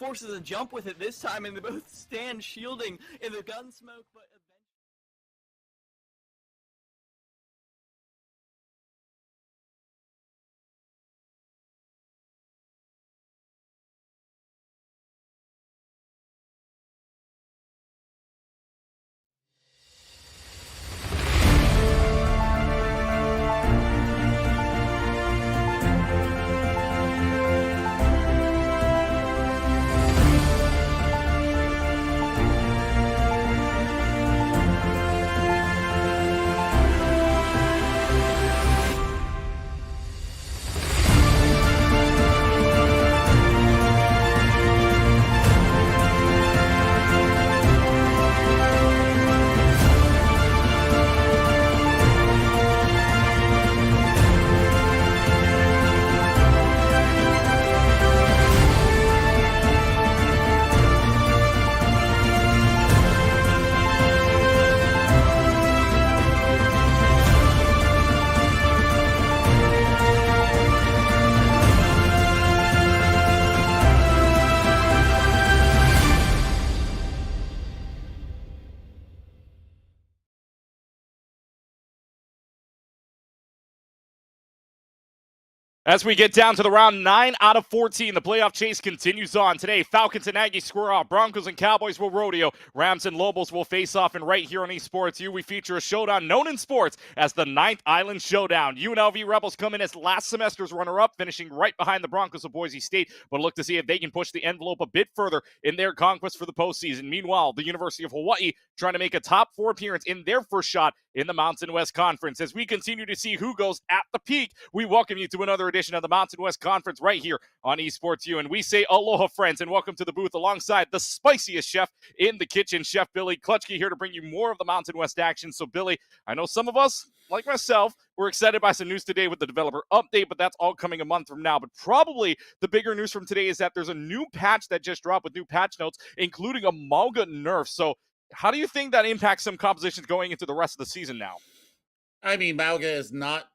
forces a jump with it this time, and they both stand shielding in the gun smoke, but As we get down to the round 9 out of 14, the playoff chase continues on. Today, Falcons and Aggies square off. Broncos and Cowboys will rodeo. Rams and Lobos will face off. And right here on Esports U, we feature a showdown known in sports as the 9th Island Showdown. UNLV Rebels come in as last semester's runner-up, finishing right behind the Broncos of Boise State, but look to see if they can push the envelope a bit further in their conquest for the postseason. Meanwhile, the University of Hawaii trying to make a top 4 appearance in their first shot in the Mountain West Conference. As we continue to see who goes at the peak, we welcome you to another edition of the Mountain West Conference right here on Esports U. And we say aloha, friends, and welcome to the booth alongside the spiciest chef in the kitchen, Chef Billy Clutchkey, here to bring you more of the Mountain West action. So, Billy, I know some of us, like myself, we're excited by some news today with the developer update, but that's all coming a month from now. But probably the bigger news from today is that there's a new patch that just dropped with new patch notes, including a Mauga nerf. So how do you think that impacts some compositions going into the rest of the season now? I mean, Mauga is not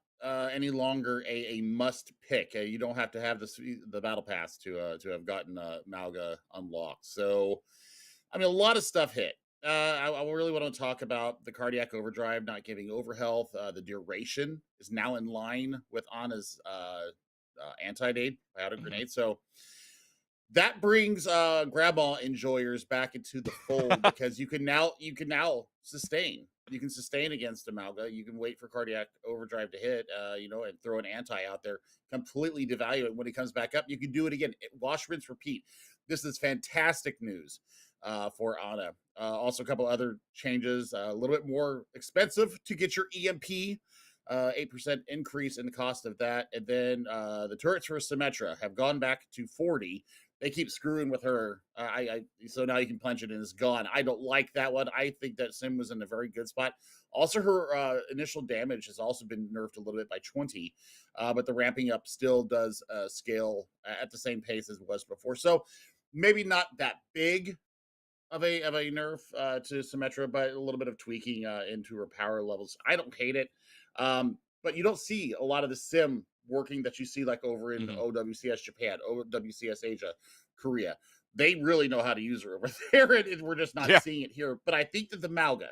any longer a must pick. You don't have to have the battle pass to have gotten Mauga unlocked. So, I mean, a lot of stuff hit. I really want to talk about the cardiac overdrive not giving overhealth. The duration is now in line with Ana's anti-nade biotic grenade. So that brings grandma enjoyers back into the fold because you can now sustain. You can sustain against Amalga. You can wait for cardiac overdrive to hit, and throw an anti out there, completely devalue it. When it comes back up, you can do it again. Wash, rinse, repeat. This is fantastic news for Ana. Also, a couple other changes. A little bit more expensive to get your EMP. 8% increase in the cost of that. And then the turrets for Symmetra have gone back to 40. They keep screwing with her. So now you can punch it and it's gone. I don't like that one. I think that Sim was in a very good spot. Also, her initial damage has also been nerfed a little bit by 20, but the ramping up still does scale at the same pace as it was before. So maybe not that big of a nerf to Symmetra, but a little bit of tweaking into her power levels. I don't hate it, but you don't see a lot of the Sim working that you see like over in OWCS Japan, OWCS Asia, Korea. They really know how to use her over there, and we're just not seeing it here. But I think that Mauga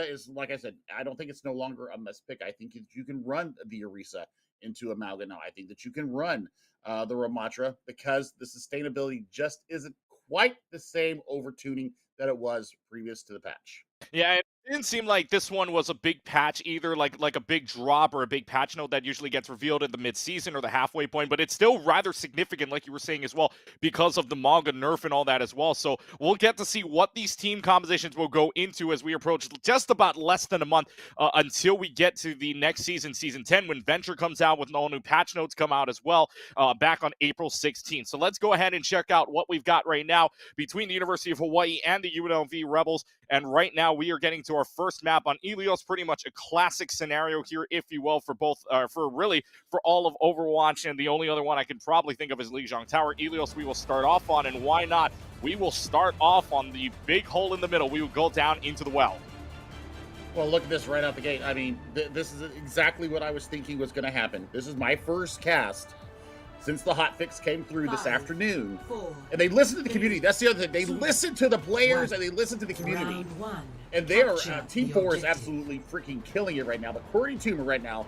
is, like I said, I don't think it's no longer a must pick. I think you can run the Orisa into a Mauga now. I think that you can run the Ramatra because the sustainability just isn't quite the same over tuning that it was previous to the patch. Yeah, it didn't seem like this one was a big patch either, like a big drop or a big patch note that usually gets revealed at the midseason or the halfway point, but it's still rather significant, like you were saying as well, because of the Mauga nerf and all that as well. So we'll get to see what these team compositions will go into as we approach just about less than a month until we get to the next season, Season 10, when Venture comes out with all new patch notes come out as well, back on April 16th. So let's go ahead and check out what we've got right now between the University of Hawaii and the UNLV Rebels. And right now we are getting to our first map on Ilios, pretty much a classic scenario here, if you will, for both, for all of Overwatch. And the only other one I can probably think of is Lijiang Tower. Ilios we will start off on, and why not? We will start off on the big hole in the middle. We will go down into the well. Well, look at this right out the gate. I mean, this is exactly what I was thinking was going to happen. This is my first cast since the hotfix came through this afternoon. And they listen to the community. That's the other thing. They listen to the players and they listen to the community. And they are, Team 4 is absolutely freaking killing it right now. But Cordy Tumor right now,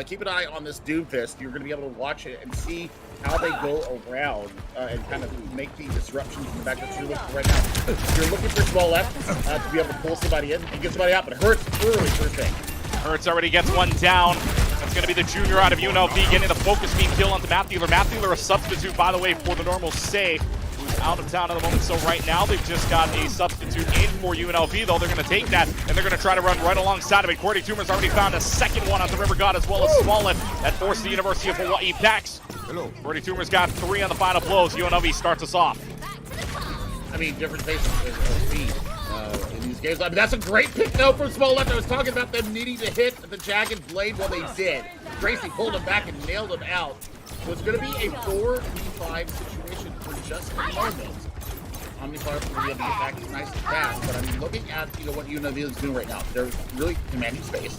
keep an eye on this Doomfist. You're going to be able to watch it and see how they go around and kind of make the disruptions in the back that you're looking for right now. You're looking for small left to be able to pull somebody in and get somebody out, but it hurts early first thing. Hurts already gets one down. That's going to be the junior out of UNLV getting the focus beam kill onto Matt Dealer. Matt Dealer, a substitute, by the way, for the normal Say, who's out of town at the moment. So right now, they've just got a substitute in for UNLV, though. They're going to take that, and they're going to try to run right alongside of it. Cordy Tumor's already found a second one on the River God, as well as Smollett. That forced the University of Hawaii backs. Cordy Tumor's got 3 on the final blows. UNLV starts us off. I mean, different phases of speed in these games. I mean, that's a great pick, though, from Smollett. I was talking about them needing to hit the jagged blade. Well, they did. Tracy pulled him back and nailed him out. So it's going to be a 4v5 situation for just a moment. Omnifire will be able to get back nice and fast. But, I mean, looking at what UNLV is doing right now, they're really commanding space.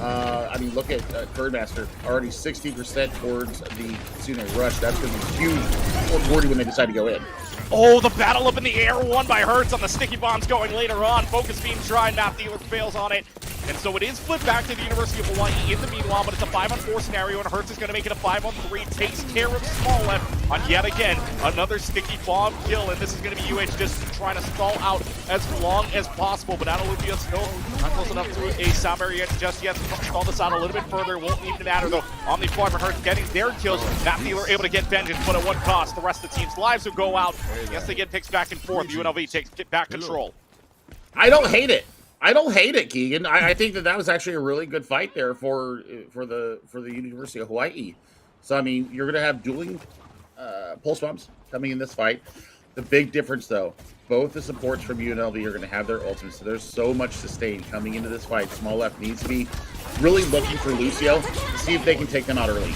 I mean, look at Birdmaster, already 60% towards the Kitsune Rush. That's going to be huge for 40 when they decide to go in. Oh, the battle up in the air, won by Hertz on the sticky bombs going later on. Focus beam tried, Matt Dealer fails on it. And so it is flipped back to the University of Hawaii in the meanwhile, but it's a 5-on-4 scenario, and Hertz is going to make it a 5-on-3. Takes care of Smollett on yet again another sticky bomb kill, and this is going to be UH just trying to stall out as long as possible. But Analuvia still not close enough to a sound barrier just yet. Stall this out a little bit further. It won't even matter though. Omnifire and Hertz getting their kills. Matt Dealer able to get vengeance, but at what cost? The rest of the team's lives will go out. Yes, they get picks back and forth. UNLV takes back control. I don't hate it. I don't hate it, Keegan. I think that was actually a really good fight there for the University of Hawaii. So I mean, you're going to have dueling pulse bombs coming in this fight. The big difference, though, both the supports from UNLV are going to have their ultimates. So there's so much sustain coming into this fight. Small Left needs to be really looking for Lucio to see if they can take them out early.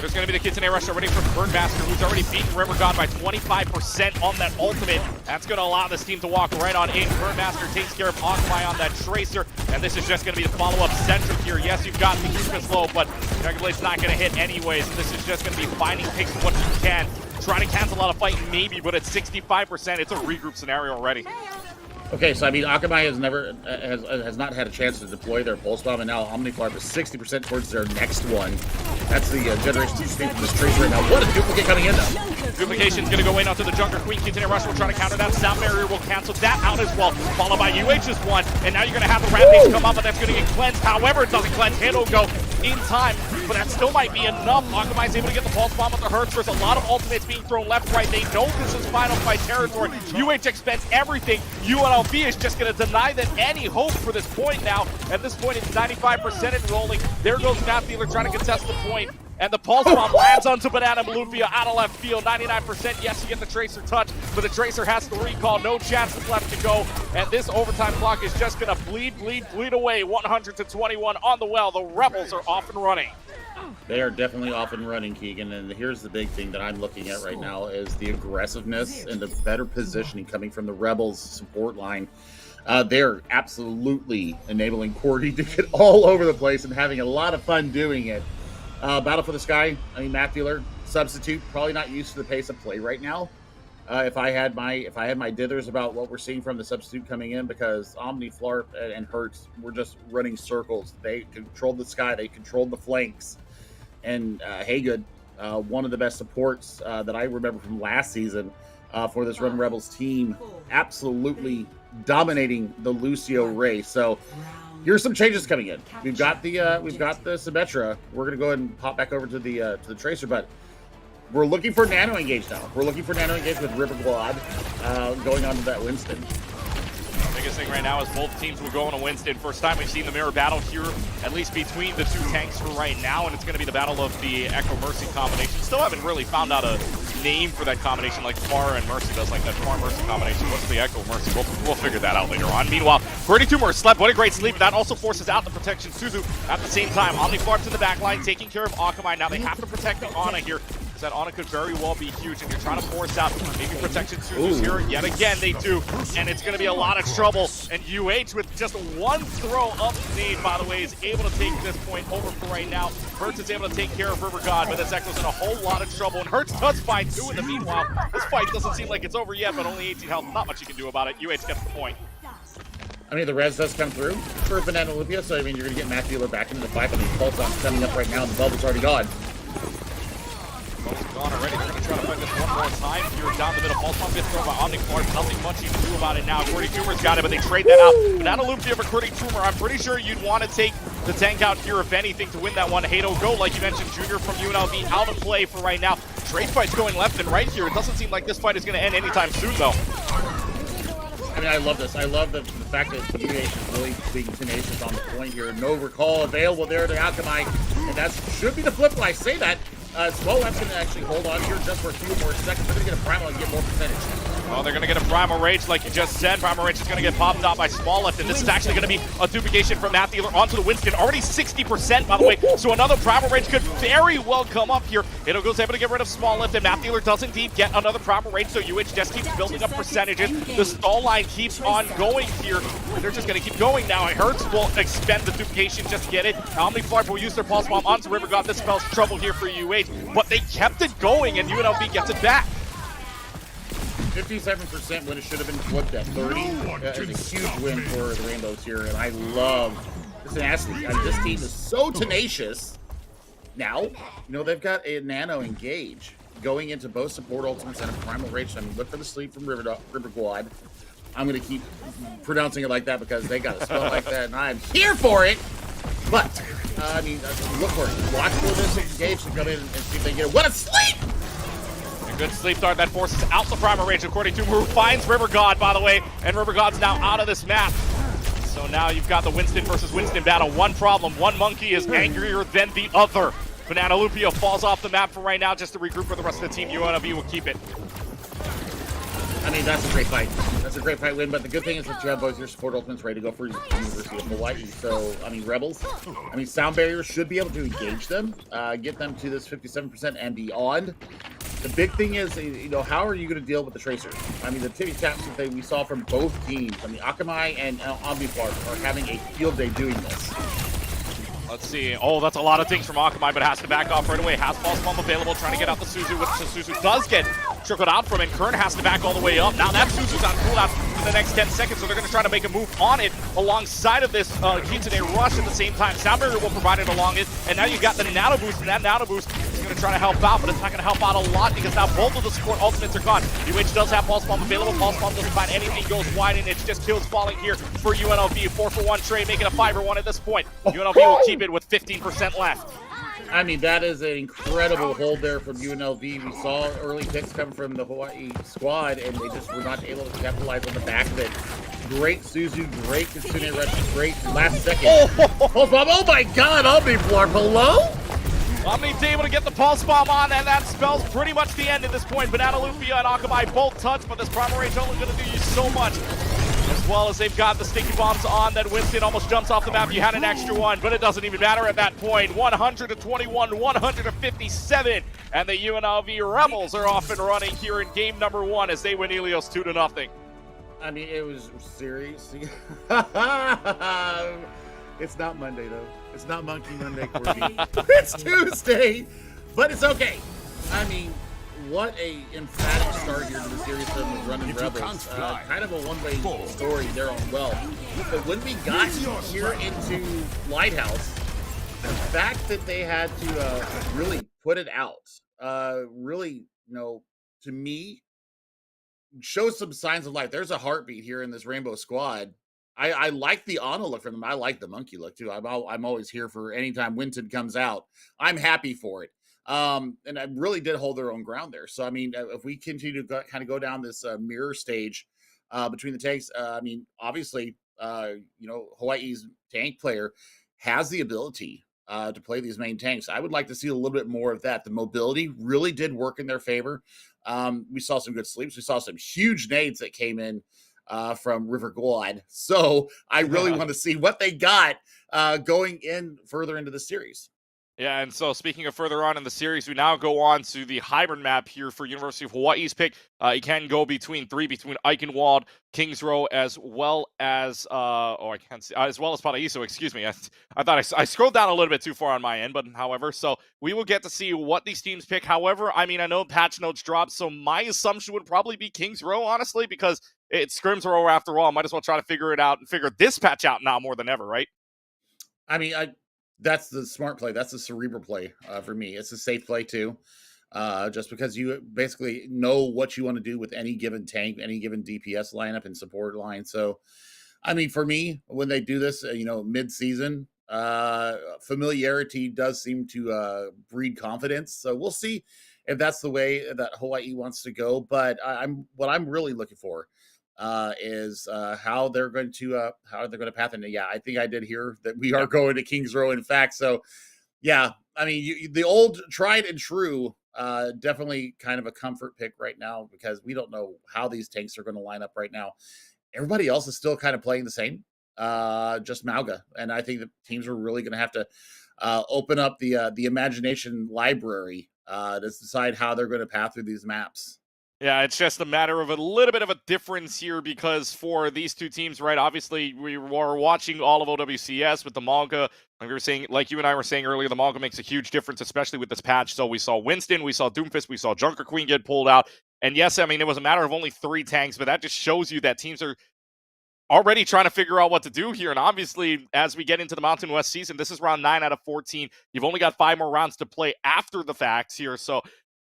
There's going to be the Kitsune Rush already from Birdmaster, who's already beaten River God by 25% on that ultimate. That's going to allow this team to walk right on in. Birdmaster takes care of Akamai on that Tracer, and this is just going to be the follow-up centric here. Yes, you've got the Doomfist low, but Dragon Blade's not going to hit anyways. This is just going to be finding picks of what you can. Try to cancel out a fight, maybe, but at 65%, it's a regroup scenario already. Okay, so I mean, Akamai has not had a chance to deploy their pulse bomb, and now Omnifire is 60% towards their next one. That's the Generation 2 state from this Tracer right now. What a duplicate coming in, though. Duplication's going to go in onto the Junker Queen. Kitsune Rush will try to counter that. Sound Barrier will cancel that out as well, followed by UH's one. And now you're going to have the Rampage come up, but that's going to get cleansed. However, it doesn't cleanse. It'll go in time, but that still might be enough. Akamai's able to get the pulse bomb with the Hertz. There's a lot of ultimates being thrown left, right. They know this is final fight territory. UH expends everything. UNLV is just going to deny them any hope for this point now. At this point, it's 95% and rolling. There goes Matt Dealer trying to contest the point. And the pulse bomb lands onto Banana Malufia out of left field. 99%. Yes, you get the Tracer touch, but the Tracer has the recall. No chances left to go. And this overtime clock is just going to bleed away. 100-21 on the well. The Rebels are off and running. They are definitely off and running, Keegan. And here's the big thing that I'm looking at right now is the aggressiveness and the better positioning coming from the Rebels support line. They're absolutely enabling Cordy to get all over the place and having a lot of fun doing it. Battle for the Sky, I mean, Matt Dealer, substitute, probably not used to the pace of play right now. If I had my dithers about what we're seeing from the substitute coming in, because Omni, Flarp, and Hertz were just running circles. They controlled the sky, they controlled the flanks. And Haygood, one of the best supports that I remember from last season for this Run Rebels team, absolutely dominating the Lucio race. So here's some changes coming in. We've got the Symmetra. We're gonna go ahead and pop back over to the Tracer, but we're looking for Nano Engage now. We're looking for Nano Engage with River Glod going on to that Winston. Biggest thing right now is both teams will go on a Winston. First time we've seen the mirror battle here, at least between the two tanks for right now, and it's going to be the battle of the Echo Mercy combination. Still haven't really found out a name for that combination like Far and Mercy does, like that Far Mercy combination. What's the Echo Mercy? We'll figure that out later on. Meanwhile, Cordy Tumor slept. What a great sleep. That also forces out the protection. Suzu at the same time. Omniflarp's in the back line taking care of Akamai. Now they have to protect the Ana here. that Ana could very well be huge, and you're trying to force out maybe protection Suzu's here. Yet again, they do, and it's going to be a lot of trouble. And UH with just one throw up nade, by the way, is able to take this point over for right now. Hertz is able to take care of River God, but this Echo's in a whole lot of trouble, and Hertz does find two in the meanwhile. This fight doesn't seem like it's over yet, but only 18 health. Not much you can do about it. UH gets the point. I mean, the res does come through for Banana Olympia, so I mean, you're going to get Matt Dealer back into the fight. I mean, Pulse on coming up right now, and the bubble's already gone. Bubble's gone already. They're going to try to find this one more time here down the middle. Pulse bomb gets thrown by Omniclard. Nothing much you can do about it now. Cordy Tumor's got it, but they trade that out. Banana Olympia for Cordy Tumor. I'm pretty sure you'd want to take the tank out here, if anything, to win that one. Hato Go, like you mentioned, Junior from UNLV, out of play for right now. Trade fight's going left and right here. It doesn't seem like this fight is going to end anytime soon, though. I mean, I love this. I love the fact that UH is really being tenacious on the point here. No recall available there to Alchemy, and that should be the flip. When I say that, Smolev's going to actually hold on here just for a few more seconds. They're going to get a primal and get more percentage. Well, they're going to get a Primal Rage, like you just said. Primal Rage is going to get popped out by Smoleft, and this is actually going to be a duplication from Matt Dealer onto the Winston. Already 60%, by the way, so another Primal Rage could very well come up here. Hitogo's able to get rid of Smoleft, and Matt Dealer does indeed get another Primal Rage, so UH just keeps building up percentages. The stall line keeps on going here. They're just going to keep going now. Hertz will expend the duplication just to get it. Omniflarp will use their Pulse Bomb onto River God. This spells trouble here for UH, but they kept it going, and UNLV gets it back. 57% when it should have been flipped at 30. That is a huge win for the Rainbows here, and I love this tenacity. This team is so tenacious. Now, you know, they've got a Nano Engage going into both support ultimates and a Primal Rage. I mean, look for the sleep from River Quad. I'm going to keep pronouncing it like that because they got a spell like that, and I'm here for it. But, I mean, look for it. Watch for this Engage to come in and see if they get it. What a sleep! Good sleep dart that forces out the Primal Rage, according to who finds River God, by the way, and River God's now out of this map. So now you've got the Winston versus Winston battle. One problem, one monkey is angrier than the other. Banana Lupia falls off the map for right now just to regroup for the rest of the team. UNLV will keep it. I mean, that's a great fight. That's a great fight win, but the good thing is that you have both your support ultimates ready to go for University of Hawaii. So, I mean, Rebels, I mean, Sound Barrier should be able to engage them, get them to this 57% and beyond. The big thing is, you know, how are you going to deal with the Tracer? I mean, the tippy taps that we saw from both teams. I mean, Akamai and Omniflarp are having a field day doing this. Let's see. Oh, that's a lot of things from Akamai, but has to back off right away. Has Pulse Bomb available, trying to get out the Suzu, which the Suzu does get trickled out from it. Kern has to back all the way up. Now that Suzu's on cooldown for the next 10 seconds, so they're going to try to make a move on it alongside of this Kitsune Rush at the same time. Sound Barrier will provide it along it, and now you've got the Nano Boost, and that Nano Boost is going to try to help out, but it's not going to help out a lot because now both of the support ultimates are gone. UH does have Pulse Bomb available. Pulse Bomb doesn't find anything, goes wide, and it's just kills falling here for UNLV. 4-for-1 trade, making a 5-for-1 at this point. UNLV will keep it with 15% left. I mean, that is an incredible hold there from UNLV. We saw early picks come from the Hawaii squad, and they just were not able to capitalize on the back of it. Great Suzu, great Kitsune Rush, great last second. Oh my God, Omniflarp, hello? Omni's able to get the Pulse Bomb on, and that spells pretty much the end at this point. Banana Lupia and Akamai both touch, but this Primal Rage only going to do you so much. As well as they've got the Stinky Bombs on, that Winston almost jumps off the map. You had an extra one, but it doesn't even matter at that point. 121, 157, and the UNLV Rebels are off and running here in game number 1 as they win Helios 2-0. I mean, it was serious. It's not Monday, though. It's not Monkey Monday, Corby. It's Tuesday, but it's okay. I mean, what a emphatic start here to the series from the running Rebels. Kind of a one-way story there on well. But when we got here into Lighthouse, the fact that they had to really put it out, really, you know, to me, shows some signs of life. There's a heartbeat here in this Rainbow squad. I like the Ana look from them. I like the monkey look too. I'm always here for anytime Winton comes out. I'm happy for it. And I really did hold their own ground there. So, I mean, if we continue to kind of go down this mirror stage between the tanks, I mean, obviously, you know, Hawaii's tank player has the ability to play these main tanks. I would like to see a little bit more of that. The mobility really did work in their favor. We saw some good sleeps. We saw some huge nades that came in from River God. So I really want to see what they got going in further into the series. Yeah, and so speaking of further on in the series, we now go on to the hybrid map here for University of Hawaii's pick. You can go between Eichenwald, Kings Row, as well as I can't see, as well as Paraiso. Excuse me, I thought I scrolled down a little bit too far on my end, but however, so we will get to see what these teams pick. However, I mean, I know patch notes dropped, so my assumption would probably be Kings Row, honestly, because it's Scrims Row after all. Might as well try to figure it out and figure this patch out now more than ever, right? I mean, that's the smart play. That's the cerebral play for me. It's a safe play too, just because you basically know what you want to do with any given tank, any given DPS lineup and support line. So, I mean, for me, when they do this, mid-season, familiarity does seem to breed confidence. So we'll see if that's the way that Hawaii wants to go. But what I'm really looking for is how they're going to path into. Yeah, I think I did hear that we are going to Kings Row, in fact. So yeah, I mean, the old tried and true, definitely kind of a comfort pick right now, because we don't know how these tanks are going to line up right now. Everybody else is still kind of playing the same, just Mauga, and I think the teams are really going to have to open up the imagination library to decide how they're going to path through these maps. Yeah, it's just a matter of a little bit of a difference here, because for these two teams, right, obviously we were watching all of OWCS with the Malga. Like we were saying, like you and I were saying earlier, the Malga makes a huge difference, especially with this patch. So we saw Winston, we saw Doomfist, we saw Junker Queen get pulled out. And yes, I mean, it was a matter of only 3 tanks, but that just shows you that teams are already trying to figure out what to do here. And obviously, as we get into the Mountain West season, this is round 9 out of 14. You've only got 5 more rounds to play after the facts here. So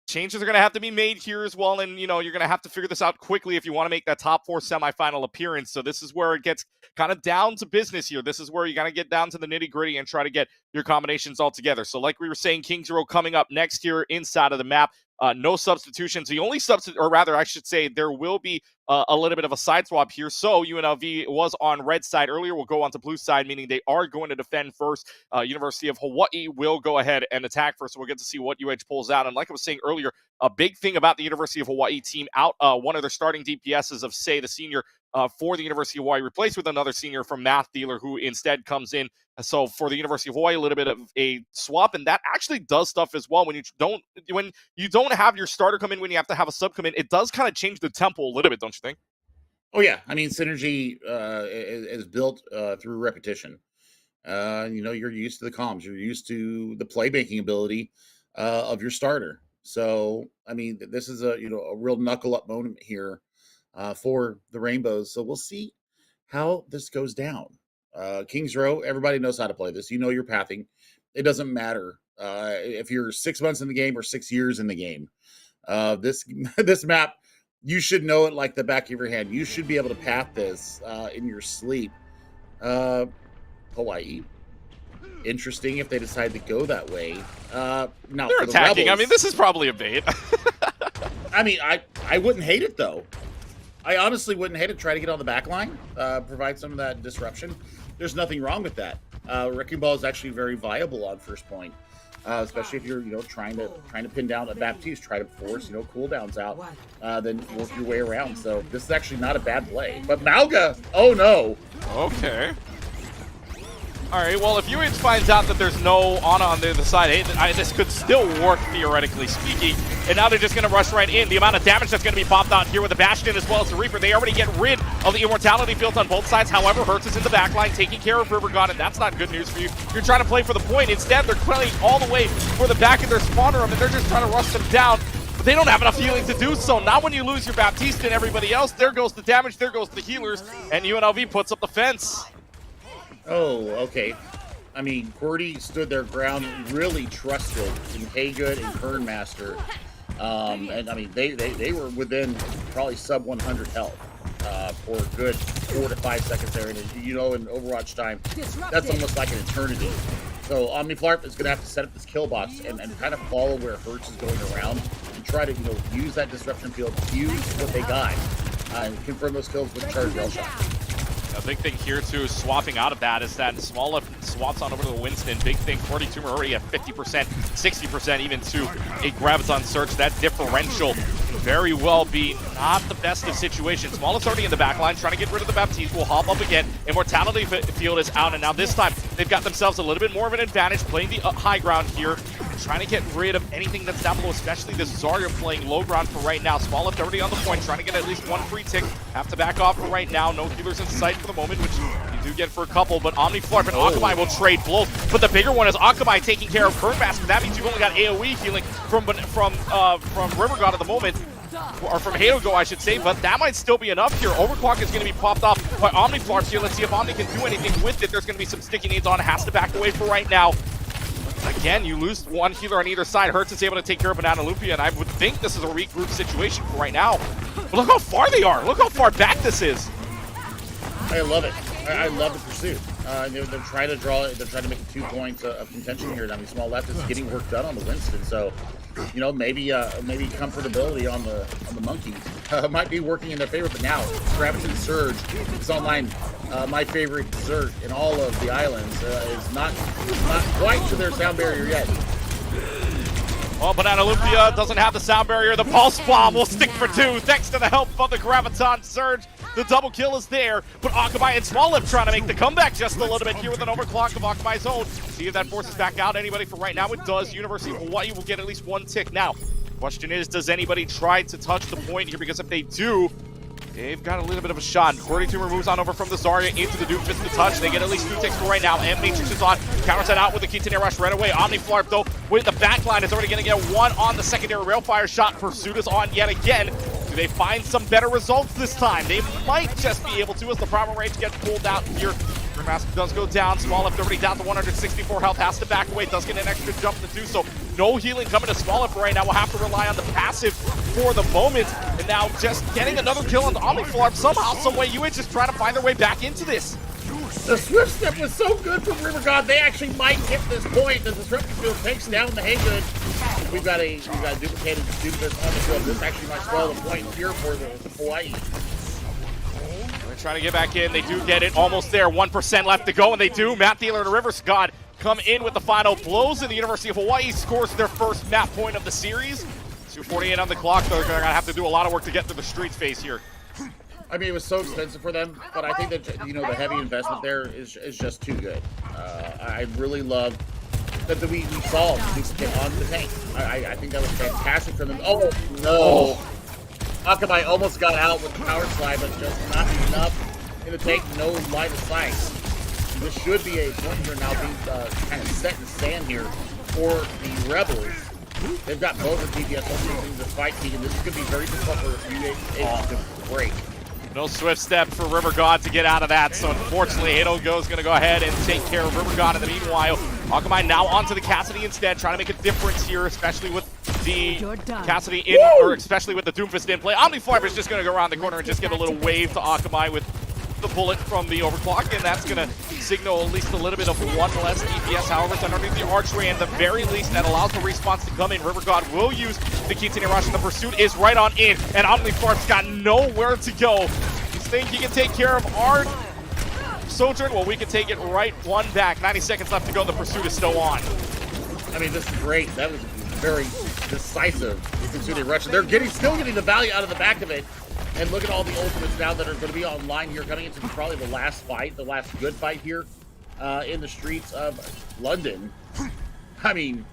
changes are going to have to be made here as well, and you're going to have to figure this out quickly if you want to make that top 4 semifinal appearance. So this is where it gets kind of down to business here. This is where you got to get down to the nitty gritty and try to get your combinations all together. So like we were saying, Kings Row coming up next here inside of the map. No substitutions. The only or rather, I should say, there will be a little bit of a side swap here. So UNLV was on red side earlier. We'll go on to blue side, meaning they are going to defend first. University of Hawaii will go ahead and attack first. So we'll get to see what pulls out. And like I was saying earlier, a big thing about the University of Hawaii team out one of their starting DPSs of, say, the senior for the University of Hawaii, replaced with another senior from Math Dealer, who instead comes in. So for the University of Hawaii, a little bit of a swap, and that actually does stuff as well. When you don't have your starter come in, when you have to have a sub come in, it does kind of change the tempo a little bit, don't you think? Oh yeah, I mean, synergy is built through repetition. You're used to the comms, you're used to the playmaking ability of your starter. So I mean, this is a real knuckle up moment here for the Rainbows. So we'll see how this goes down. Kings Row, everybody knows how to play this. Your pathing. It doesn't matter if you're 6 months in the game or 6 years in the game. This map, you should know it like the back of your hand. You should be able to path this in your sleep. Hawaii. Interesting if they decide to go that way. Now they're attacking. Rebels, I mean, this is probably a bait. I mean, I wouldn't hate it though. I honestly wouldn't hate it. Try to get on the back line, provide some of that disruption. There's nothing wrong with that. Wrecking Ball is actually very viable on first point, especially if you're trying to pin down a Baptiste, try to force cooldowns out, then work your way around. So this is actually not a bad play. But Mauga, oh no. Okay. All right, well, if UH finds out that there's no Ana on the other side, hey, this could still work, theoretically speaking. And now they're just going to rush right in. The amount of damage that's going to be popped out here with the Bastion as well as the Reaper, they already get rid of the Immortality fields on both sides. However, Hertz is in the back line taking care of Rivergon, and that's not good news for you. You're trying to play for the point. Instead, they're playing all the way for the back of their spawner room, and they're just trying to rush them down. But they don't have enough healing to do so. Now when you lose your Baptiste and everybody else, there goes the damage, there goes the healers, and UNLV puts up the fence. Oh, okay. I mean, QWERTY stood their ground, really trusted in Haygood and Kernmaster. And I mean, they were within probably sub 100 health for a good 4 to 5 seconds there. And in Overwatch time, that's almost like an eternity. So OmniFlarp is going to have to set up this kill box and kind of follow where Hertz is going around and try to use that disruption field, use what they got, and confirm those kills with charge rail shot. A big thing here, too, swapping out of that is that Small swaps on over to the Winston. Big thing, 42 already at 50%, 60%, even to a Graviton Search. That differential very well be not the best of situations. Smallest already in the back line, trying to get rid of the Baptiste. Will hop up again. Immortality field is out, and now this time they've got themselves a little bit more of an advantage, playing the high ground here, trying to get rid of anything that's down below, especially this Zarya playing low ground for right now. Smallest already on the point, trying to get at least one free tick. Have to back off for right now. No healers in sight for the moment, which you do get for a couple, but Omni Flarp and Akamai will trade blows. But the bigger one is Akamai taking care of Current Mask, and that means you've only got AoE healing from River God at the moment, or from Hadogo, I should say, but that might still be enough here. Overclock is going to be popped off by Omni Flarp here. Let's see if Omni can do anything with it. There's going to be some sticky nades on. Has to back away for right now. Again, you lose one healer on either side. Hertz is able to take care of Banana Lumpia, and I would think this is a regroup situation for right now. But look how far they are. Look how far back this is. I love it. I love the pursuit. They're trying to draw it. They're trying to make 2 points of contention here. I mean, Small Left is getting work done on the Winston, so you know maybe comfortability on the Monkey might be working in their favor. But now Graviton Surge is online. My favorite dessert in all of the islands is not quite to their sound barrier yet. Well, Banana Lumpia doesn't have the sound barrier. The Pulse Bomb will stick for 2 thanks to the help of the Graviton Surge. The double kill is there, but Akamai and Smallip trying to make the comeback just a little bit here with an overclock of Akamai's own. See if that forces back out anybody for right now. It does. University of Hawaii will get at least 1 tick. Now, question is, does anybody try to touch the point here? Because if they do, they've got a little bit of a shot. Cordy Tumor moves on over from the Zarya into the Doomfist to touch. They get at least 2 ticks for right now. And Matrix is on. Counters that out with the Kitane Rush right away. Omni Flarp, though, with the backline, is already going to get 1 on the secondary railfire shot. Pursuit is on yet again. Do they find some better results this time? They might just be able to as the proper range gets pulled out here. Mask does go down. Small Left already down to 164 health. Has to back away. Does get an extra jump to do so. No healing coming to Small Left right now. We'll have to rely on the passive for the moment. And now just getting another kill on the Omni Flarp. Somehow, someway, UH just trying to find their way back into this. The Swift Step was so good from River God. They actually might hit this point. The Disruption Field takes down the Haygood. We've got a duplicated Doomfist on the field. This actually might swallow the point here for the Hawaii. They're trying to get back in. They do get it. Almost there. 1% left to go, and they do. Matt Thielen and River God come in with the final blows, and the University of Hawaii scores their first map point of the series. 2:48 on the clock. They're going to have to do a lot of work to get to the streets phase here. I mean, it was so expensive for them, but I think that, you know, the heavy investment there is just too good. I really love that we saw this get on the tank. I think that was fantastic for them. Oh, no. Akamai almost got out with the power slide, but just not enough in the tank. No line of sight. This should be a point here now being kind of set in sand here for the Rebels. They've got both of DPS using the fight team, and this is going to be very difficult for UH to break. No Swift Step for River God to get out of that, so unfortunately Hadogo is going to go ahead and take care of River God in the meanwhile. Akamai now onto the Cassidy instead, trying to make a difference here, especially with the Cassidy in, or especially with the Doomfist in play. Omni Flarp is just going to go around the corner and just give a little wave to Akamai with the bullet from the overclock, and that's going to signal at least a little bit of 1 less DPS. However, it's underneath the archway, and the very least that allows the response to come in. River God will use the Kitane Rush, and the pursuit is right on in, and Omni Flarp's got nowhere to go. You think he can take care of our Sojourn? Well, we can take it right 1 back. 90 seconds left to go. The pursuit is still on. I mean, this is great. That was very decisive. Kitane Rush. They're still getting the value out of the back of it. And look at all the ultimates now that are going to be online here, coming into probably the last fight, the last good fight here in the streets of London. I mean,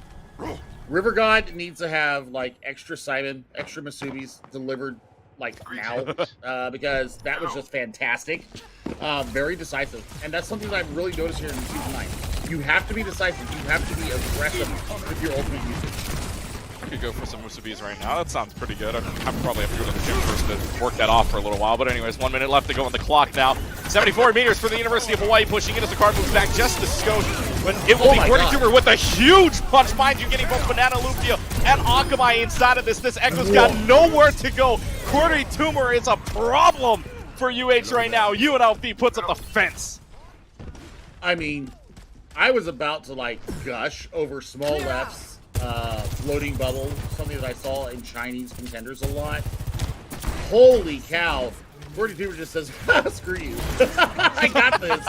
River God needs to have like extra Simon, extra Masubis delivered like now because that was just fantastic. Very decisive. And that's something that I've really noticed here in Season 9. You have to be decisive. You have to be aggressive with your ultimate usage. I could go for some Musubis right now. That sounds pretty good. I probably have to go to the gym first to work that off for a little while. But anyways, 1 minute left to go on the clock now. 74 meters for the University of Hawaii, pushing it as the card moves back just a skosh. But it will be Cordy Tumor with a huge punch, mind you, getting both Banana Lumpia and Akamai inside of this. This Echo's got nowhere to go. Cordy Tumor is a problem for UH right now. UNLV puts up the fence. I mean, I was about to like gush over Small Left's floating bubble, something that I saw in Chinese contenders a lot. Holy cow. 42 just says, screw you. I got this,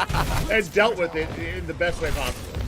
and dealt with it in the best way possible.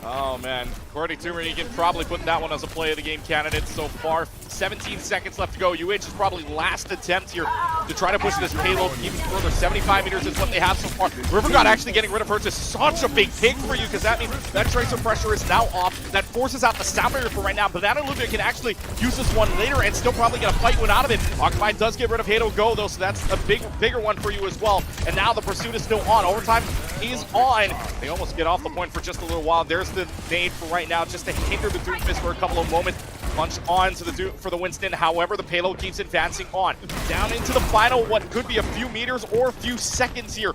Oh man, Cordy Toomer, you can probably put that one as a play of the game candidate so far. 17 seconds left to go. UH is probably last attempt here to try to push this payload even further. 75 meters is what they have so far. River God actually getting rid of her is such a big pick for you, because that means that tracer pressure is now off. That forces out the sound barrier for right now. But that Olivia can actually use this one later and still probably get a fight one out of it. Occupy does get rid of Hado Go though, so that's a bigger one for you as well. And now the pursuit is still on. Overtime is on. They almost get off the point for just a little while. There's the nade for right now, just to hinder the Doomfist for a couple of moments. Punch on to the for the Winston. However, the payload keeps advancing on. Down into the final, what could be a few meters or a few seconds here,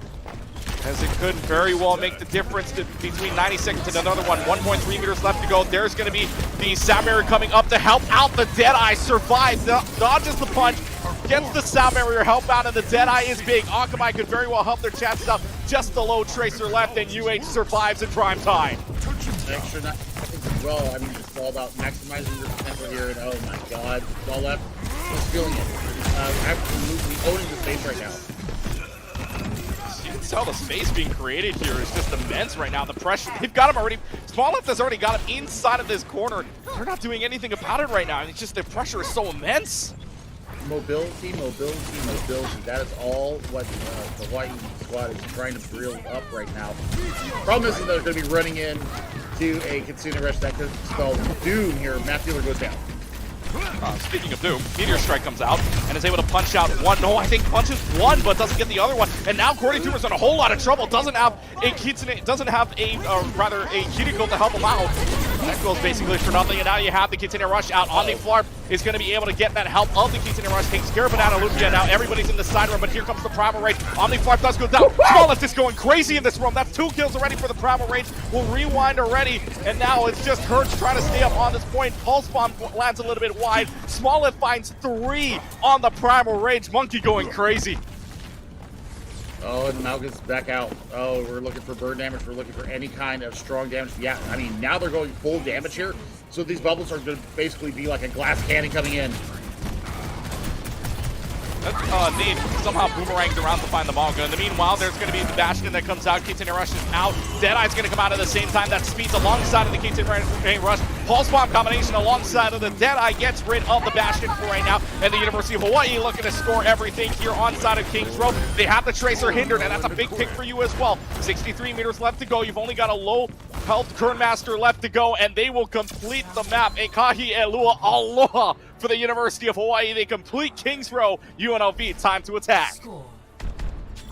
as it could very well make the difference between 90 seconds and another one. 1.3 meters left to go. There's going to be the sound barrier coming up to help out. The Deadeye survives, dodges the punch, gets the sound barrier help out, and the Deadeye is big. Akamai could very well help their chances out. Just the low tracer left, and UH survives in prime time. Extra as well. I mean, it's all about maximizing your potential here. And oh my God, ball left. Just feeling it. Absolutely owning the space right now. You can tell the space being created here is just immense right now. The pressure, they've got him already. Small Left has already got him inside of this corner. They're not doing anything about it right now. And it's just the pressure is so immense. Mobility, mobility, mobility. That is all what the Hawaii squad is trying to drill up right now. Problem is that they're going to be running in to a Kitsune Rush that could spell doom here. Matt Fielder goes down. Speaking of doom, Meteor Strike comes out and is able to punch out one. No, I think punches one, but doesn't get the other one. And now Cordy Toomer's in a whole lot of trouble. Doesn't have a Kitsune, doesn't have a, rather a Kiriko to help him out. That goes basically for nothing, and now you have the Kitsune Rush out. Omniflarp is going to be able to get that help of the Kitsune Rush. Takes care of Banana Lugia. Now everybody's in the side room, but here comes the Primal Rage. Omniflarp does go down. Small Left is going crazy in this room. That's 2 kills already for the Primal Rage. We'll rewind already, and now it's just Hurts trying to stay up on this point. Pulse Bomb lands a little bit wide. Small Left finds 3 on the Primal Rage. Monkey going crazy. Oh, and Malga's back out. Oh, we're looking for burn damage. We're looking for any kind of strong damage. Yeah, I mean, now they're going full damage here. So these bubbles are going to basically be like a glass cannon coming in. Nade somehow boomeranged around to find the Malga. In the meanwhile, there's going to be the Bastion that comes out. Kitsune Rush is out. Deadeye's going to come out at the same time. That speeds alongside of the Kitsune Rush. Pulse Bomb combination alongside of the Deadeye gets rid of the Bastion for right now. And the University of Hawaii looking to score everything here on side of Kings Row. They have the Tracer hindered, and that's a big pick for you as well. 63 meters left to go. You've only got a low health Kernmaster left to go, and they will complete the map. Ekahi Elua Aloha for the University of Hawaii. They complete Kings Row. UNLV, time to attack.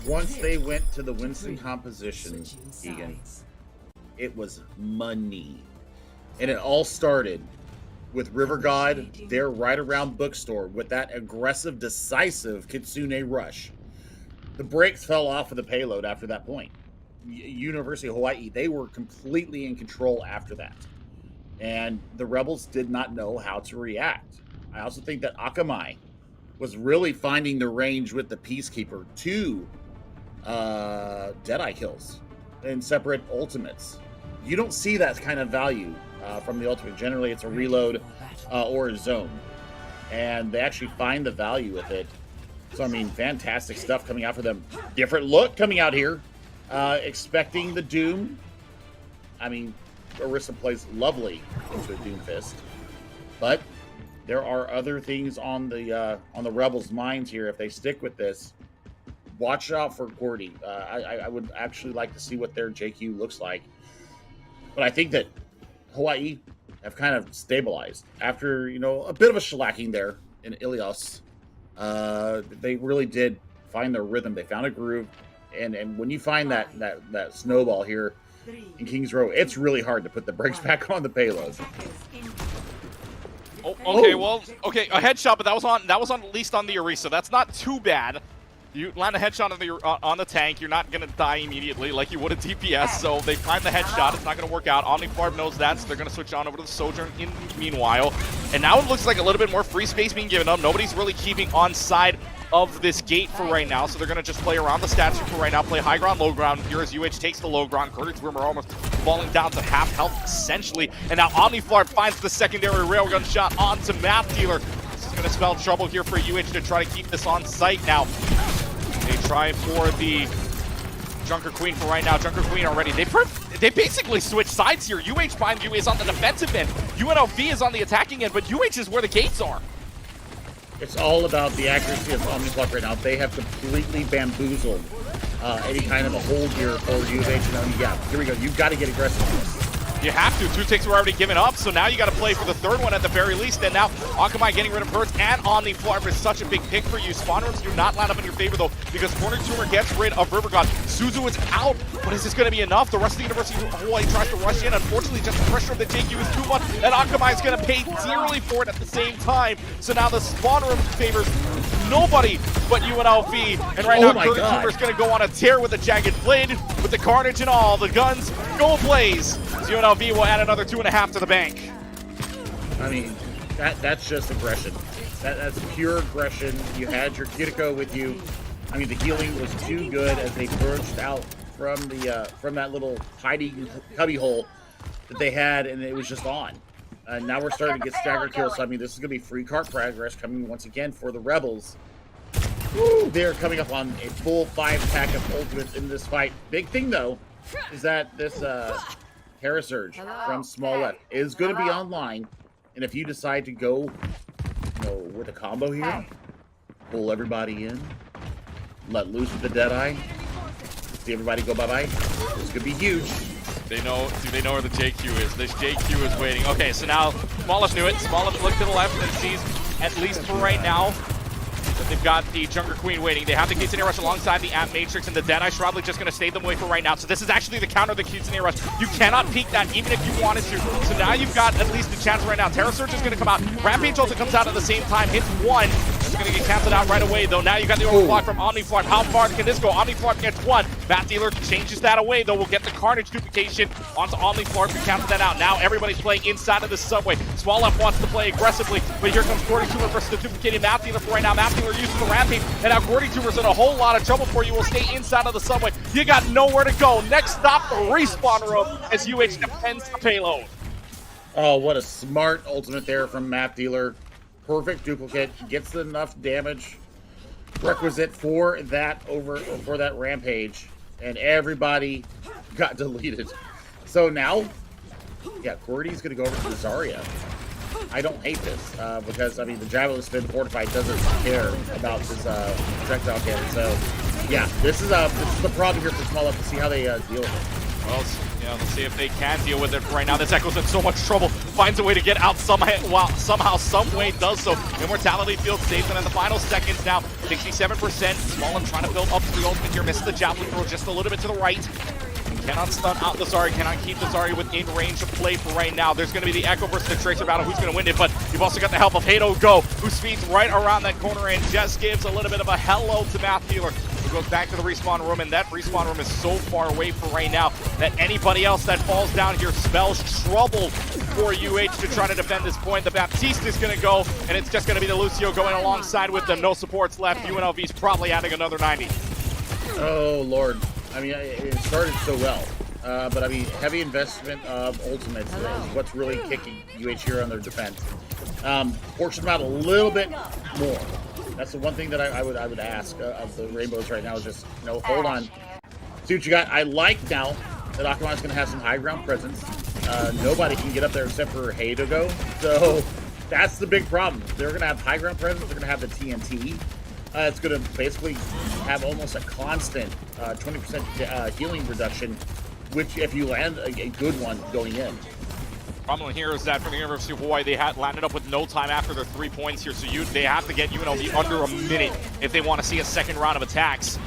Once they went to the Winston composition, Egan, it was money. And it all started with River God, their right around bookstore, with that aggressive, decisive Kitsune Rush. The brakes fell off of the payload after that point. University of Hawaii, they were completely in control after that. And the Rebels did not know how to react. I also think that Akamai was really finding the range with the Peacekeeper to Deadeye kills and separate ultimates. You don't see that kind of value from the ultimate. Generally, it's a reload or a zone. And they actually find the value with it. So, I mean, fantastic stuff coming out for them. Different look coming out here. Expecting the Doom. I mean, Orisa plays lovely into a Doomfist. But there are other things on the Rebels' minds here. If they stick with this, watch out for Cordy. I would actually like to see what their JQ looks like. But I think that Hawaii have kind of stabilized after, you know, a bit of a shellacking there in Ilios. They really did find their rhythm. They found a groove. And when you find that snowball here in Kings Row, it's really hard to put the brakes back on the payload. Oh, okay, well, okay, a headshot, but that was on at least on the Orisa. That's not too bad. You land a headshot on the tank, you're not gonna die immediately like you would a DPS. So they find the headshot. It's not gonna work out. Omniflarp knows that, so they're gonna switch on over to the Sojourn in meanwhile. And now it looks like a little bit more free space being given up. Nobody's really keeping on side of this gate for right now, so they're going to just play around the statue for right now, play high ground, low ground. Here as UH takes the low ground. Curtis Rimmer almost falling down to half health, essentially. And now Omniflarp finds the secondary railgun shot onto Math Dealer. This is going to spell trouble here for UH to try to keep this on site now. They try for the Junker Queen for right now. Junker Queen already. They basically switched sides here. UH behind you is on the defensive end. UNLV is on the attacking end, but UH is where the gates are. It's all about the accuracy of Omniflock right now. They have completely bamboozled any kind of a hold here for UH. And yeah, here we go. You've got to get aggressive on this. You have to. 2 ticks were already given up, so now you got to play for the third one at the very least. And now Akamai getting rid of Hertz and Omniflock is such a big pick for you. Spawn rooms do not line up in your favor, though, because Corner Tumor gets rid of River God. Suzu is out, but is this going to be enough? The rest of the University of Hawaii tries to rush in. Unfortunately, just the pressure of the JQ is too much, and Akamai is going to pay dearly for it at the same time. So now the Spawn room favors nobody but UNLV. And right now, Corner Tumor is going to go on a tear with the Jagged Blade, with the Carnage and all. The guns go ablaze. So UNLV will add another 2.5 to the bank. I mean, that's just aggression. That's pure aggression. You had your Kiriko with you. I mean, the healing was too good as they burst out from the from that little hiding cubby hole that they had, and it was just on. Now we're starting to get stagger kills. So I mean, this is going to be free cart progress coming once again for the Rebels. Woo, they're coming up on a full 5-pack of ultimates in this fight. Big thing though is that this Terra Surge from Small F is going to be online, and if you decide to go, you know, with a combo here, pull everybody in, let loose with the Deadeye, see everybody go bye-bye. This could be huge. Do they know where the JQ is? This JQ is waiting. Okay, so now Smallest knew it. Smallest looked to the left and sees, at least for right now, that they've got the Junker Queen waiting. They have the Kitsune Rush alongside the App Matrix, and the Deadeye Shroudly just going to stay them away for right now. So this is actually the counter of the Kitsune Rush. You cannot peek that even if you wanted to. So now you've got at least a chance right now. Terra Surge is going to come out. Rampage also comes out at the same time. Hits 1. It's going to get canceled out right away, though. Now you got the overclock from Omniflock. How far can this go? Omniflock gets 1. Bat Dealer changes that away, though. We'll get the Carnage duplication onto Omniflock. We cancel that out. Now everybody's playing inside of the subway. Small F wants to play aggressively, but here comes Gordy Tumor versus the duplicated Bat Dealer for right now. Bat Dealer uses the Rampage, and now Gordy Tumor's in a whole lot of trouble for you. Will stay inside of the subway. You got nowhere to go. Next stop, the respawn room as UH defends the payload. Oh, what a smart ultimate there from Map Dealer. Perfect duplicate, gets enough damage requisite for that Rampage, and everybody got deleted. So now, yeah, Gordy's gonna go over to the Zarya. I don't hate this because I mean the Javelin Spin Fortified doesn't care about this projectile cannon. So yeah, this is the problem here for Small F to see how they deal with it. Well, yeah, let's see if they can deal with it right now. This Echo's in so much trouble. Finds a way to get out somehow, some way does so. Immortality Field saves it in the final seconds now. 67%. Small F trying to build up to the ultimate here. Misses the Javelin throw just a little bit to the right. Cannot stun out the Zarya, cannot keep the Zarya within range of play for right now. There's going to be the Echo versus the Tracer battle. Who's going to win it? But you've also got the help of Hato Go, who speeds right around that corner and just gives a little bit of a hello to Math Dealer, who goes back to the respawn room. And that respawn room is so far away for right now that anybody else that falls down here spells trouble for UH to try to defend this point. The Baptiste is going to go, and it's just going to be the Lucio going alongside with them. No supports left. UNLV's probably adding another 90. Oh, Lord. I mean, it started so well, but I mean, heavy investment of ultimates is what's really kicking UH here on their defense. Portion them out a little bit more. That's the one thing that I would ask of the Rainbows right now is just, you know, hold on. See what you got. I like now that Akamai's going to have some high ground presence. Nobody can get up there except for Go. So that's the big problem. They're going to have high ground presence. They're going to have the TNT. It's going to basically have almost a constant 20% healing reduction, which if you land a good one going in. Problem here is that for the University of Hawaii, they had landed up with no time after their 3 points here, so they have to get UNLV under a minute if they want to see a second round of attacks.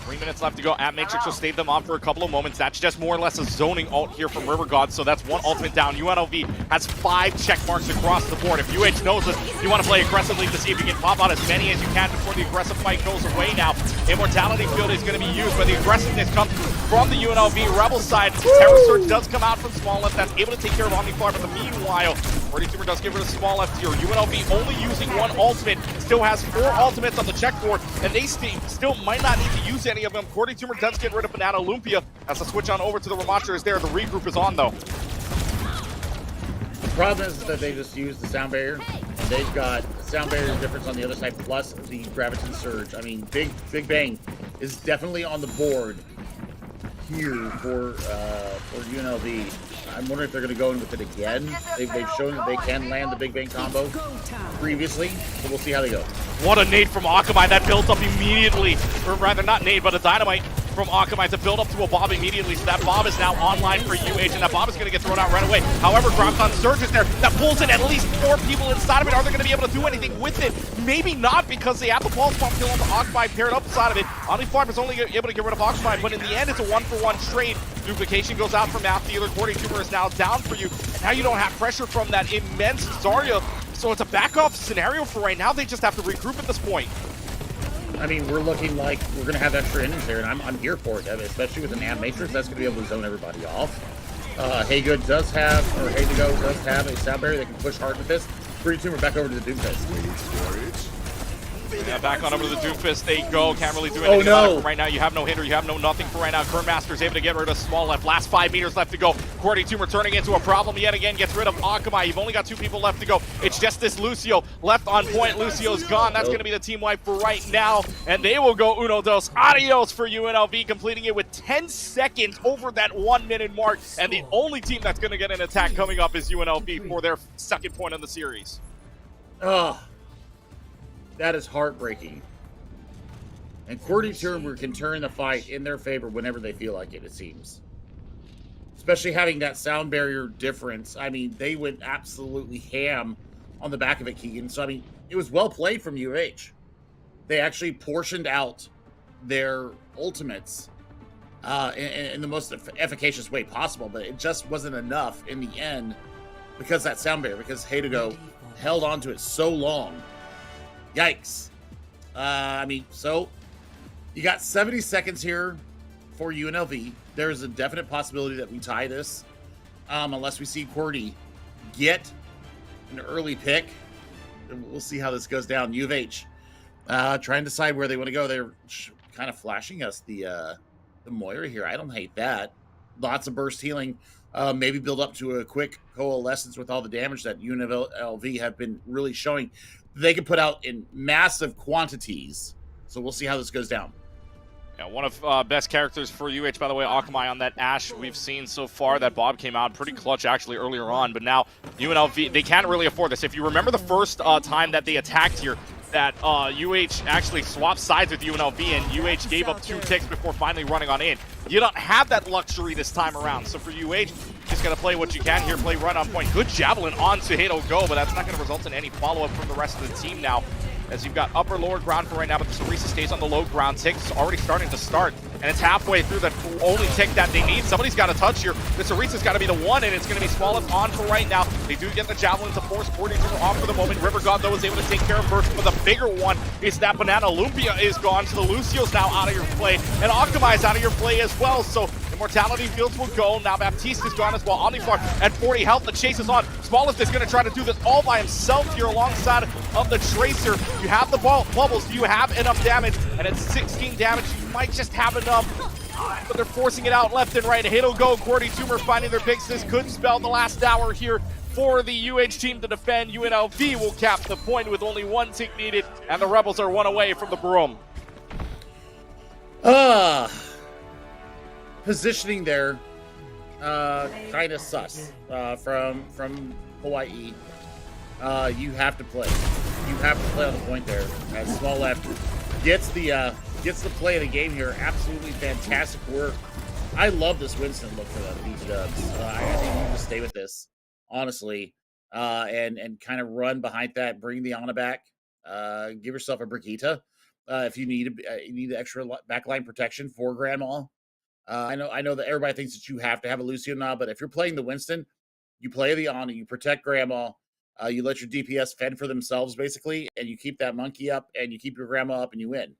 3 minutes left to go. App Matrix will stave them on for a couple of moments. That's just more or less a zoning ult here from River God, so that's one ultimate down. UNLV has 5 check marks across the board. If UH knows this, you want to play aggressively to see if you can pop out as many as you can before the aggressive fight goes away now. Immortality Field is going to be used, but the aggressiveness comes from the UNLV Rebel side. Terra Surge does come out from Small F. That's able to take care of Omniflower, but meanwhile, Gordy Tumor does give her a Small F here. UNLV only using 1 ultimate, still has 4 ultimates on the checkerboard, and they still might not need to use any of them. Gordy Tumor does get rid of Banana Olympia. That's a switch on over to the Ramatcher is there. The regroup is on, though. The problem is that they just use the sound barrier. They've got sound barrier difference on the other side, plus the Graviton Surge. I mean, Big Bang is definitely on the board here for UNLV. I'm wondering if they're going to go in with it again. They've shown that they can land the Big Bang combo previously, so we'll see how they go. What a nade from Akamai. That built up immediately. Or rather, not nade, but a dynamite from Akamai to build up to a bomb immediately. So that bomb is now online for UH, and that bomb is going to get thrown out right away. However, Groundcon surges there. That pulls in at least 4 people inside of it. Are they going to be able to do anything with it? Maybe not, because they have the pulse bomb kill on the Akamai paired up side of it. OmniFarm is only able to get rid of Akamai, but in the end, it's a 1-for-1 trade. Duplication goes out from Math Dealer. Cordy Tumor is now down for you. And now you don't have pressure from that immense Zarya. So it's a back-off scenario for right now. They just have to regroup at this point. I mean, we're looking like we're going to have extra innings there, and I'm here for it, especially with the NAM Matrix. That's going to be able to zone everybody off. Haygood does have, or Haydigo does have a sound barrier that can push hard with this. Cordy Tumor back over to the Doomfist. Yeah, back on over to the Doomfist they go. Can't really do anything about it for right now. You have no hinder, you have no nothing for right now. Kernmaster's able to get rid of Small left. Last 5 meters left to go. Cordy Tumor turning into a problem yet again. Gets rid of Akamai. You've only got 2 people left to go. It's just this Lucio left on point. Lucio's gone. That's going to be the team wipe for right now. And they will go uno dos adios for UNLV, completing it with 10 seconds over that 1 minute mark. And the only team that's going to get an attack coming up is UNLV for their second point in the series. Oh. That is heartbreaking. And Cordy Tumor can turn the fight in their favor whenever they feel like it seems. Especially having that sound barrier difference. I mean, they went absolutely ham on the back of it, Keegan. So, I mean, it was well played from UH. They actually portioned out their ultimates in the most efficacious way possible, but it just wasn't enough in the end because that sound barrier, because Haydigo held on to it so long. Yikes. I mean, so you got 70 seconds here for UNLV. There's a definite possibility that we tie this, unless we see Cordy get an early pick. We'll see how this goes down. U of H trying to decide where they want to go. They're kind of flashing us the Moira here. I don't hate that. Lots of burst healing. Maybe build up to a quick coalescence with all the damage that UNLV have been really showing. They can put out in massive quantities. So we'll see how this goes down. Yeah, one of best characters for UH, by the way, Akamai on that Ashe we've seen so far. That Bob came out pretty clutch actually earlier on, but now UNLV, they can't really afford this. If you remember the first time that they attacked here, that UH actually swapped sides with UNLV, and UH gave up 2 ticks before finally running on in. You don't have that luxury this time around. So for UH, just got to play what you can here, play right on point. Good javelin on Suhedo Go, but that's not going to result in any follow-up from the rest of the team now, as you've got upper lower ground for right now, but the Sarisa stays on the low ground. Tick's already starting to start, and it's halfway through the only tick that they need. Somebody's got to touch here. The Sarisa's got to be the one, and it's going to be Smallest on for right now. They do get the javelin to force Cordy off for the moment. River God, though, is able to take care of first, but the bigger one is that Banana Lumpia is gone, so the Lucio's now out of your play, and Akamai's out of your play as well, so Immortality Fields will go. Now Baptiste is gone as well. OmniFarm at 40 health. The chase is on. Smallest is going to try to do this all by himself here alongside of the Tracer. You have the bubbles. Do you have enough damage? And at 16 damage, you might just have enough. But they're forcing it out left and right. Halo Go, Cordy Tumor finding their picks. This could spell the last hour here for the UH team to defend. UNLV will cap the point with only 1 tick needed, and the Rebels are 1 away from the broom. Positioning there, kind of sus from Hawaii. You have to play. You have to play on the point there. As Small Left gets the play of the game here. Absolutely fantastic work. I love this Winston look for them. These dubs. I think you can just stay with this, honestly, and kind of run behind that. Bring the Ana back. Give yourself a Brigitte if you need the extra backline protection for Grandma. I know that everybody thinks that you have to have a Lucio now, but if you're playing the Winston, you play the Ana, you protect Grandma, you let your DPS fend for themselves, basically, and you keep that monkey up, and you keep your Grandma up, and you win.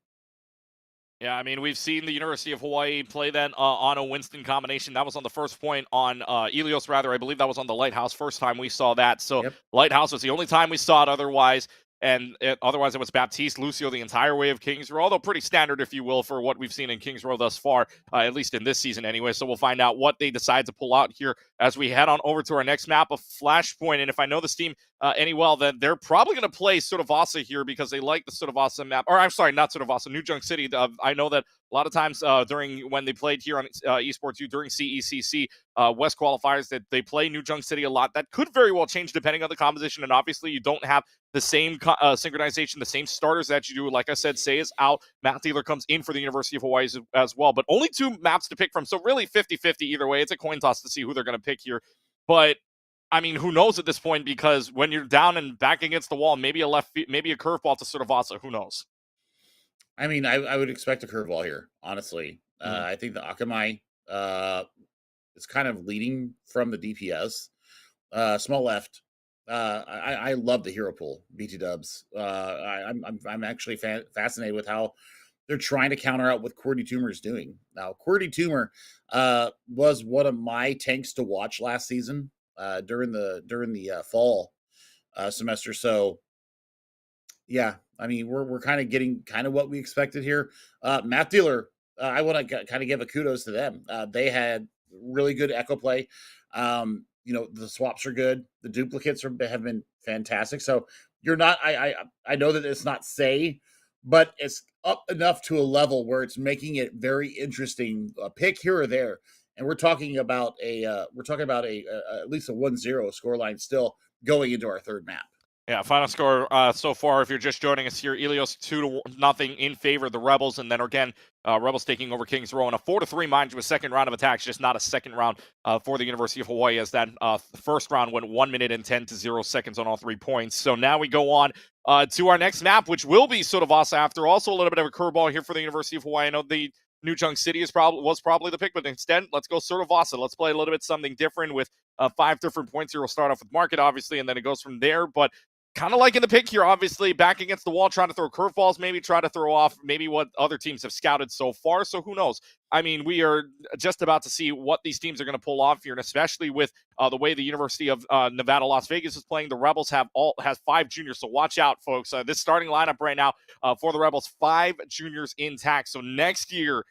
Yeah, I mean, we've seen the University of Hawaii play that Ana Winston combination. That was on the first point on Ilios, rather. I believe that was on the Lighthouse first time we saw that. So yep. Lighthouse was the only time we saw it otherwise. And otherwise, it was Baptiste, Lucio the entire way of Kings Row, although pretty standard, if you will, for what we've seen in Kings Row thus far, at least in this season anyway. So we'll find out what they decide to pull out here as we head on over to our next map of Flashpoint. And if I know this team any well, then they're probably going to play Sudovasa here because they like the Sudovasa map. Or I'm sorry, not Sudovasa, New Junk City. I know that a lot of times during when they played here on Esports U during CECC West qualifiers, that they play New Junk City a lot. That could very well change depending on the composition. And obviously, you don't have the same synchronization, the same starters that you do. Like I said, Say is out. Matt Dealer comes in for the University of Hawaii as well. But only 2 maps to pick from. So really 50-50 either way. It's a coin toss to see who they're going to pick here. But I mean, who knows at this point? Because when you're down and back against the wall, maybe a curveball to Sudovasa. Who knows? I mean, I would expect a curveball here, honestly. I think the Akamai is kind of leading from the DPS. Small left. I love the hero pool, BT Dubs. I'm actually fascinated with how they're trying to counter out what QWERTY Tumor is doing. Now, QWERTY Tumor was one of my tanks to watch last season. During the fall semester. So yeah, I mean, we're kind of getting what we expected here. Math Dealer, I want to kind of give a kudos to them. They had really good echo play. You know, the swaps are good. The duplicates have been fantastic. So you're not, I know that it's not Say, but it's up enough to a level where it's making it very interesting. A pick here or there. And we're talking about at least a 1-0 scoreline still going into our third map. Yeah, final score so far, if you're just joining us here, Ilios 2-0 in favor of the Rebels, and then again, Rebels taking over Kings Row in a 4-3, mind you, a second round of attacks, just not a second round for the University of Hawaii, as that first round went 1 minute and 10 to 0 seconds on all 3 points. So now we go on to our next map, which will be Sudovasa after. Also a little bit of a curveball here for the University of Hawaii. I know the New Junk City was probably the pick, but instead, let's go Sudovasa. Let's play a little bit something different with 5 different points here. We'll start off with Market, obviously, and then it goes from there. But kind of like in the pick here, obviously, back against the wall, trying to throw curveballs, maybe try to throw off maybe what other teams have scouted so far. So who knows? I mean, we are just about to see what these teams are going to pull off here, and especially with the way the University of Nevada, Las Vegas is playing. The Rebels has 5 juniors, so watch out, folks. This starting lineup right now for the Rebels, 5 juniors intact. So next year,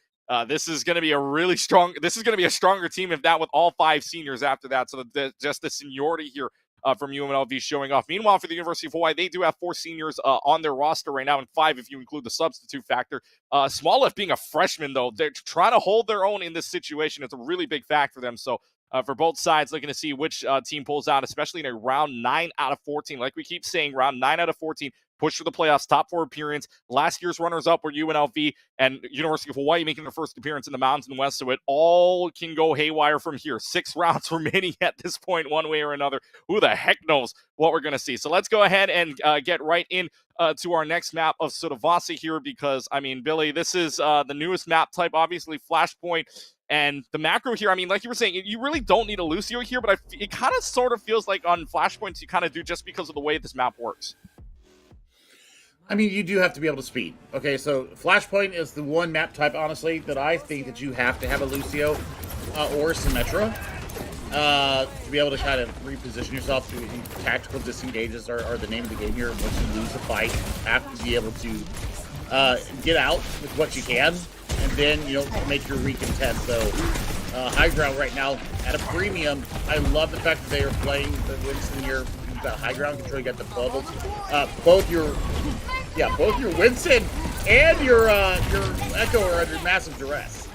this is going to be a stronger team, if that, with all 5 seniors after that. So just the seniority here from UNLV showing off. Meanwhile, for the University of Hawaii, they do have 4 seniors on their roster right now, and 5 if you include the substitute factor. Small Left being a freshman, though, they're trying to hold their own in this situation. It's a really big fact for them. So for both sides, looking to see which team pulls out, especially in a round 9 out of 14. Like we keep saying, round 9 out of 14. Push for the playoffs, top 4 appearance. Last year's runners-up were UNLV and University of Hawaii making their first appearance in the Mountain West, so it all can go haywire from here. 6 rounds remaining at this point, one way or another. Who the heck knows what we're going to see? So let's go ahead and get right in to our next map of Sudovasa here, because, I mean, Billy, this is the newest map type, obviously, Flashpoint. And the macro here, I mean, like you were saying, you really don't need a Lucio here, but it kind of sort of feels like on Flashpoints you kind of do, just because of the way this map works. I mean, you do have to be able to speed. Okay, so Flashpoint is the one map type, honestly, that I think that you have to have a Lucio or Symmetra to be able to kind of reposition yourself. Tactical disengages are the name of the game here. Once you lose a fight, you have to be able to get out with what you can, and then, you know, make your recontest. So high ground right now at a premium. I love the fact that they are playing the Winston here. You've got high ground control, you got the bubbles. Both your Winston and your Echo are under massive duress.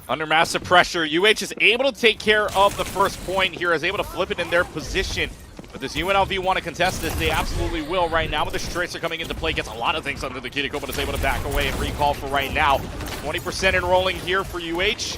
Under massive pressure, UH is able to take care of the first point here, is able to flip it in their position. But does UNLV want to contest this? They absolutely will right now. With the Tracer coming into play, gets a lot of things under the Kiriko, but is able to back away and recall for right now. 20% enrolling here for UH,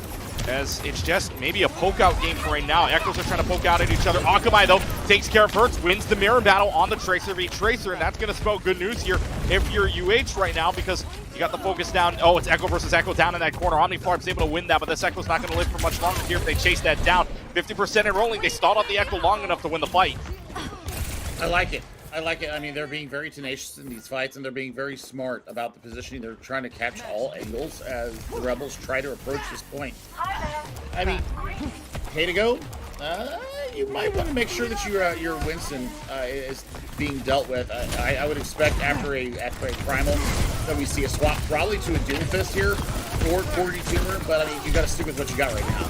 as it's just maybe a poke-out game for right now. Echoes are trying to poke out at each other. Akamai, though, takes care of Hertz, wins the mirror battle on the Tracer v Tracer, and that's going to spell good news here if you're UH right now, because you got the focus down. Oh, it's Echo versus Echo down in that corner. Omniflarb's able to win that, but this Echo's not going to live for much longer here if they chase that down. 50% enrolling. They stalled out the Echo long enough to win the fight. I like it. I mean, they're being very tenacious in these fights, and they're being very smart about the positioning. They're trying to catch all angles as the Rebels try to approach this point. I mean, hey to go. You might want to make sure that your Winston is being dealt with. I would expect after a primal that we see a swap probably to a dual fist here for QWERTY Tumor, but I mean, you got to stick with what you got right now.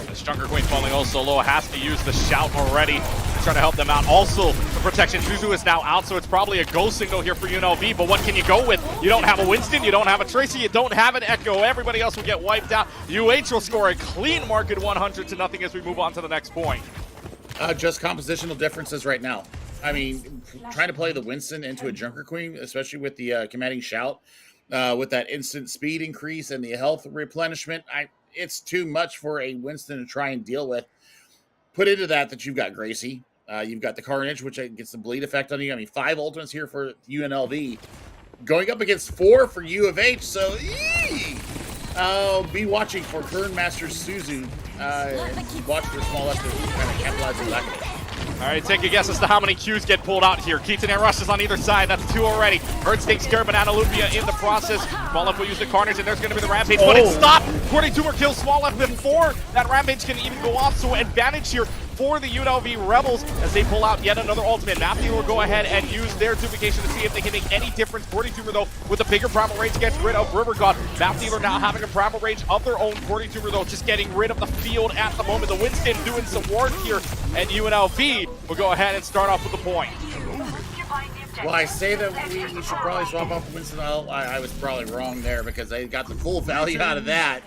The Stronger Queen falling also low, has to use the shout already. try to help them out. Also, the protection, Zuzu is now out, so it's probably a go signal here for UNLV, but what can you go with? You don't have a Winston, you don't have a Tracy, you don't have an Echo. Everybody else will get wiped out. UH will score a clean market 100-0 as we move on to the next point. Just compositional differences right now. I mean, trying to play the Winston into a Junker Queen, especially with the commanding shout, with that instant speed increase and the health replenishment, it's too much for a Winston to try and deal with. Put into that you've got Gracie, you've got the Carnage, which gets the bleed effect on you. I mean, 5 ultimates here for UNLV, going up against 4 for U of H. So, I'll be watching for Kernmaster Suzu. Watch for small left to kind of capitalize on that. All right, take a guess as to how many Qs get pulled out here. Keaton Air rushes on either side. That's 2 already. Hurts takes care of Banana Lumpia in the process. Small Left will use the Carnage, and there's going to be the Rampage, but it's stopped. 42 more kills. Small Left before that Rampage can even go off, so advantage here for the UNLV Rebels as they pull out yet another ultimate. Matthew will go ahead and use their duplication to see if they can make any difference. 42 though, with a bigger Primal Rage, gets rid of River God. Matthew now having a Primal Rage of their own. 42 though, just getting rid of the field at the moment. The Winston doing some work here, and UNLV will go ahead and start off with the point. Well, I say that we should probably swap off Winston. I was probably wrong there because they got the full value out of that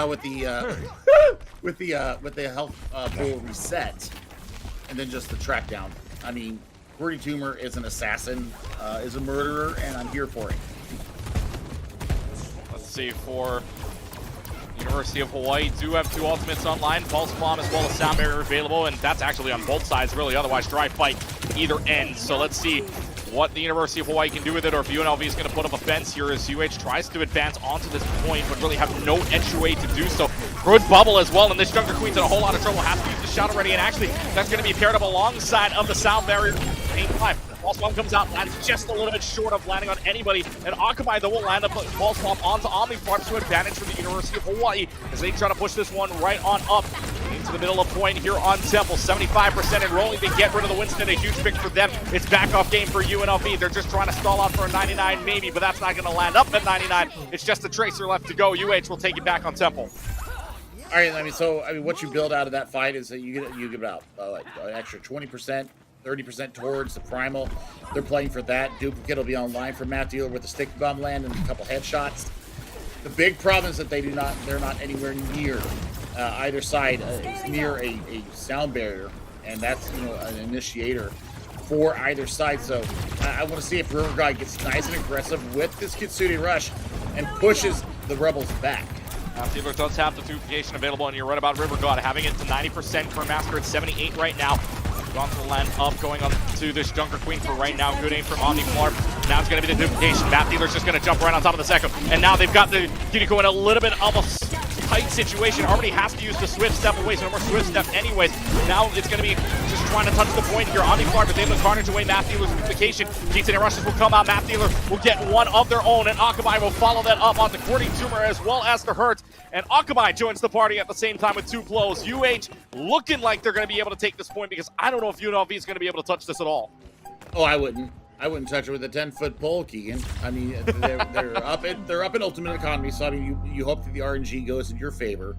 with the health pool reset, and then just the track down. I mean, Gordy Toomer is an assassin, is a murderer, and I'm here for it. Let's see, for University of Hawaii do have 2 ultimates online, Pulse Bomb as well as Sound Barrier available, and that's actually on both sides really, otherwise dry fight either end. So let's see what the University of Hawaii can do with it, or if UNLV is going to put up a fence here as UH tries to advance onto this point, but really have no entry to do so. Good bubble as well, and this Junker Queen's in a whole lot of trouble. Has to use the shot already, and actually that's going to be paired up alongside of the Sound Barrier. 8-5. Pulse Bomb comes out, lands just a little bit short of landing on anybody, and Akamai though will land up Pulse Bomb onto Omnifarms to advantage for the University of Hawaii as they try to push this one right on up into the middle of point here on Temple. 75% and rolling. They get rid of the Winston, a huge pick for them. It's back off game for UNLV. They're just trying to stall out for a 99 maybe, but that's not going to land up at 99. It's just a Tracer left to go. UH will take it back on Temple. All right, what you build out of that fight is that you get about like an extra 20%. 30% towards the primal. They're playing for that. Duplicate will be online for Matt Dealer with a stick bomb land and a couple headshots. The big problem is that they're not anywhere near either side is near a sound barrier, and that's an initiator for either side. So I want to see if River God gets nice and aggressive with this Kitsune Rush and pushes the Rebels back. Dealer does have the duplication available, and you're right about River God having it to 90%. Kernmaster at 78 right now. Gone to the land up, going on to this Junker Queen for right now. Good aim from Omniflarm. Now it's going to be the duplication. Matt Dealer's just going to jump right on top of the second. And now they've got the Kiriko in a little bit of a tight situation. Already has to use the Swift Step away, so no more Swift Step anyways. Now it's going to be just trying to touch the point here. Omniflarm is able to Carnage away Matt Dealer's duplication. Keaton and Rushes will come out. Matt Dealer will get one of their own, and Akamai will follow that up onto Gordy Toomer as well as the Hurt. And Akamai joins the party at the same time with 2 blows. UH looking like they're going to be able to take this point, because I don't know if UNLV is going to be able to touch this at all. Oh, I wouldn't touch it with a 10-foot pole, Keegan. I mean, they're up in ultimate economy, so I mean, you hope that the RNG goes in your favor.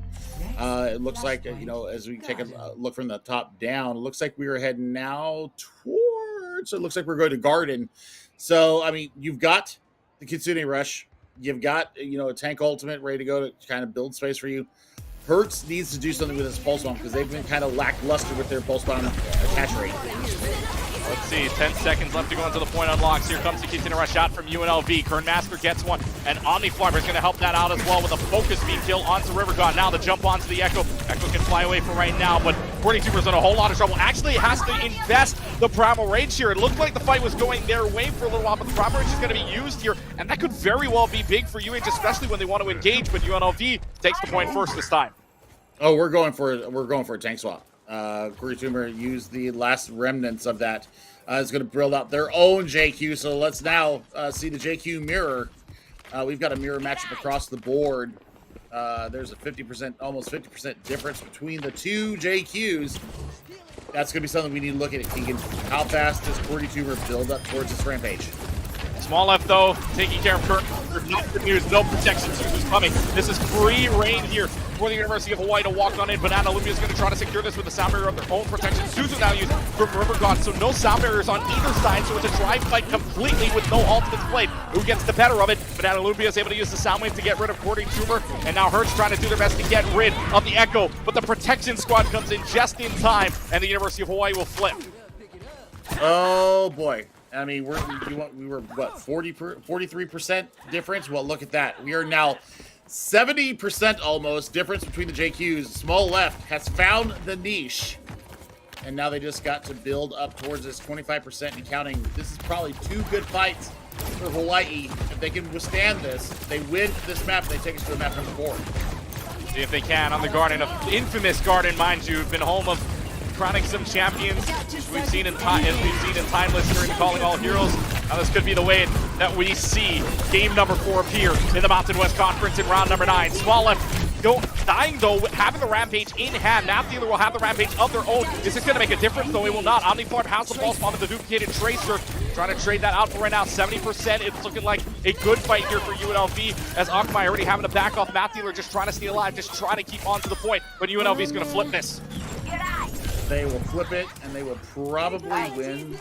It looks like as we take a look from the top down, it looks like we are heading now towards. It looks like we're going to Garden. So I mean, you've got the Kitsune Rush. You've got a tank ultimate ready to go to kind of build space for you. Hertz needs to do something with his pulse bomb because they've been kind of lackluster with their pulse bomb attach rate. Let's see, 10 seconds left to go into the point unlocks. Here comes the Kitsune Rush shot from UNLV. Kernmaster gets one, and Omniflarmer is going to help that out as well with a focus beam kill onto River God. Now the jump onto the Echo. Echo can fly away for right now, but 42% in a whole lot of trouble. Actually has to invest the Primal Rage here. It looked like the fight was going their way for a little while, but the Primal Rage is going to be used here, and that could very well be big for UH, especially when they want to engage, but UNLV takes the point first this time. Oh, we're going for a tank swap. Gordy Toomer used the last remnants of that. Is going to build out their own JQ. So let's now see the JQ mirror. We've got a mirror matchup across the board. There's a 50%, almost 50% difference between the 2 JQs. That's going to be something we need to look at. Keegan, how fast does Gordy Toomer build up towards this rampage? Small left though, taking care of Kurt. Not good news, no protection. Suzu's coming. This is free reign here for the University of Hawaii to walk on in. Banana Lumia's going to try to secure this with the sound barrier of their own protection. Suzu now used from River God, so no sound barriers on either side, so it's a drive fight completely with no ultimates played. Who gets the better of it? Banana Lumia is able to use the sound wave to get rid of Cordy Tumor, and now Hertz trying to do their best to get rid of the Echo, but the protection squad comes in just in time, and the University of Hawaii will flip. Oh boy. I mean, we were what, 43% difference? Well, look at that. We are now 70% almost difference between the JQs. Small left has found the niche. And now they just got to build up towards this 25% and counting. This is probably 2 good fights for Hawaii. If they can withstand this, they win this map, they take us to map number 4. See if they can on the Garden, an infamous Garden, mind you, been home of crowning some champions we've seen in Timeless during the Calling All Heroes. Now this could be the way that we see game number 4 appear in the Mountain West Conference in round number 9. Small left dying though, having the Rampage in hand. Map Dealer will have the Rampage of their own. Is this going to make a difference? No, it will not. Omniflard has the ball spawn of the duplicated Tracer. Trying to trade that out for right now. 70%. It's looking like a good fight here for UNLV, as Akamai already having to back off. Map Dealer just trying to stay alive, just trying to keep on to the point. But UNLV is going to flip this. They will flip it, and they will probably win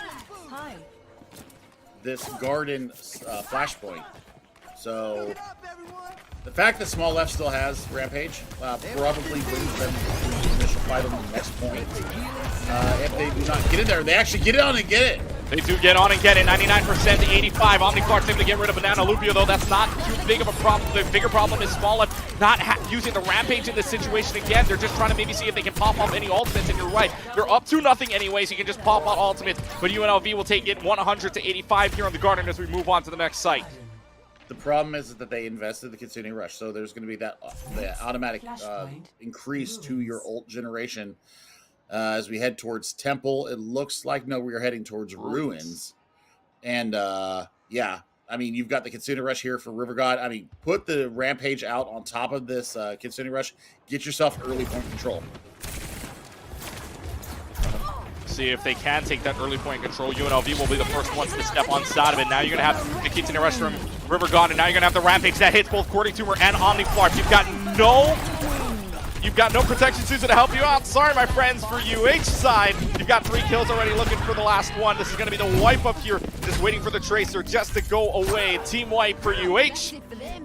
this Garden flashpoint. So the fact that Small Left still has Rampage probably wins them the initial fight on the next point. If they do not get in there, they actually get on and get it. They do get on and get it, 99% to 85. Omniclark's able to get rid of Banana Lupio, though. That's not too big of a problem. The bigger problem is Small Left not using the Rampage in this situation again. They're just trying to maybe see if they can pop off any ultimates, and you're right. They're up to nothing anyways. You can just pop out ultimates, but UNLV will take it 100 to 85 here on the Garden as we move on to the next site. The problem is that they invested the Continuing Rush, so there's going to be that automatic increase to your ult generation. As we head towards Temple, it looks like, no, we are heading towards Ruins. And, yeah, I mean, you've got the Continuing Rush here for River God. I mean, put the Rampage out on top of this Continuing Rush. Get yourself early point control. See if they can take that early point control. UNLV will be the first ones to step on side of it. Now you're going to have the Continuing Rush from River God, and now you're going to have the Rampage that hits both Cordy Tumor and Omniflark. You've got no protection, Susan, to help you out. Sorry, my friends, for UH side. You've got 3 kills already, looking for the last one. This is going to be the wipe up here, just waiting for the Tracer just to go away. Team wipe for UH,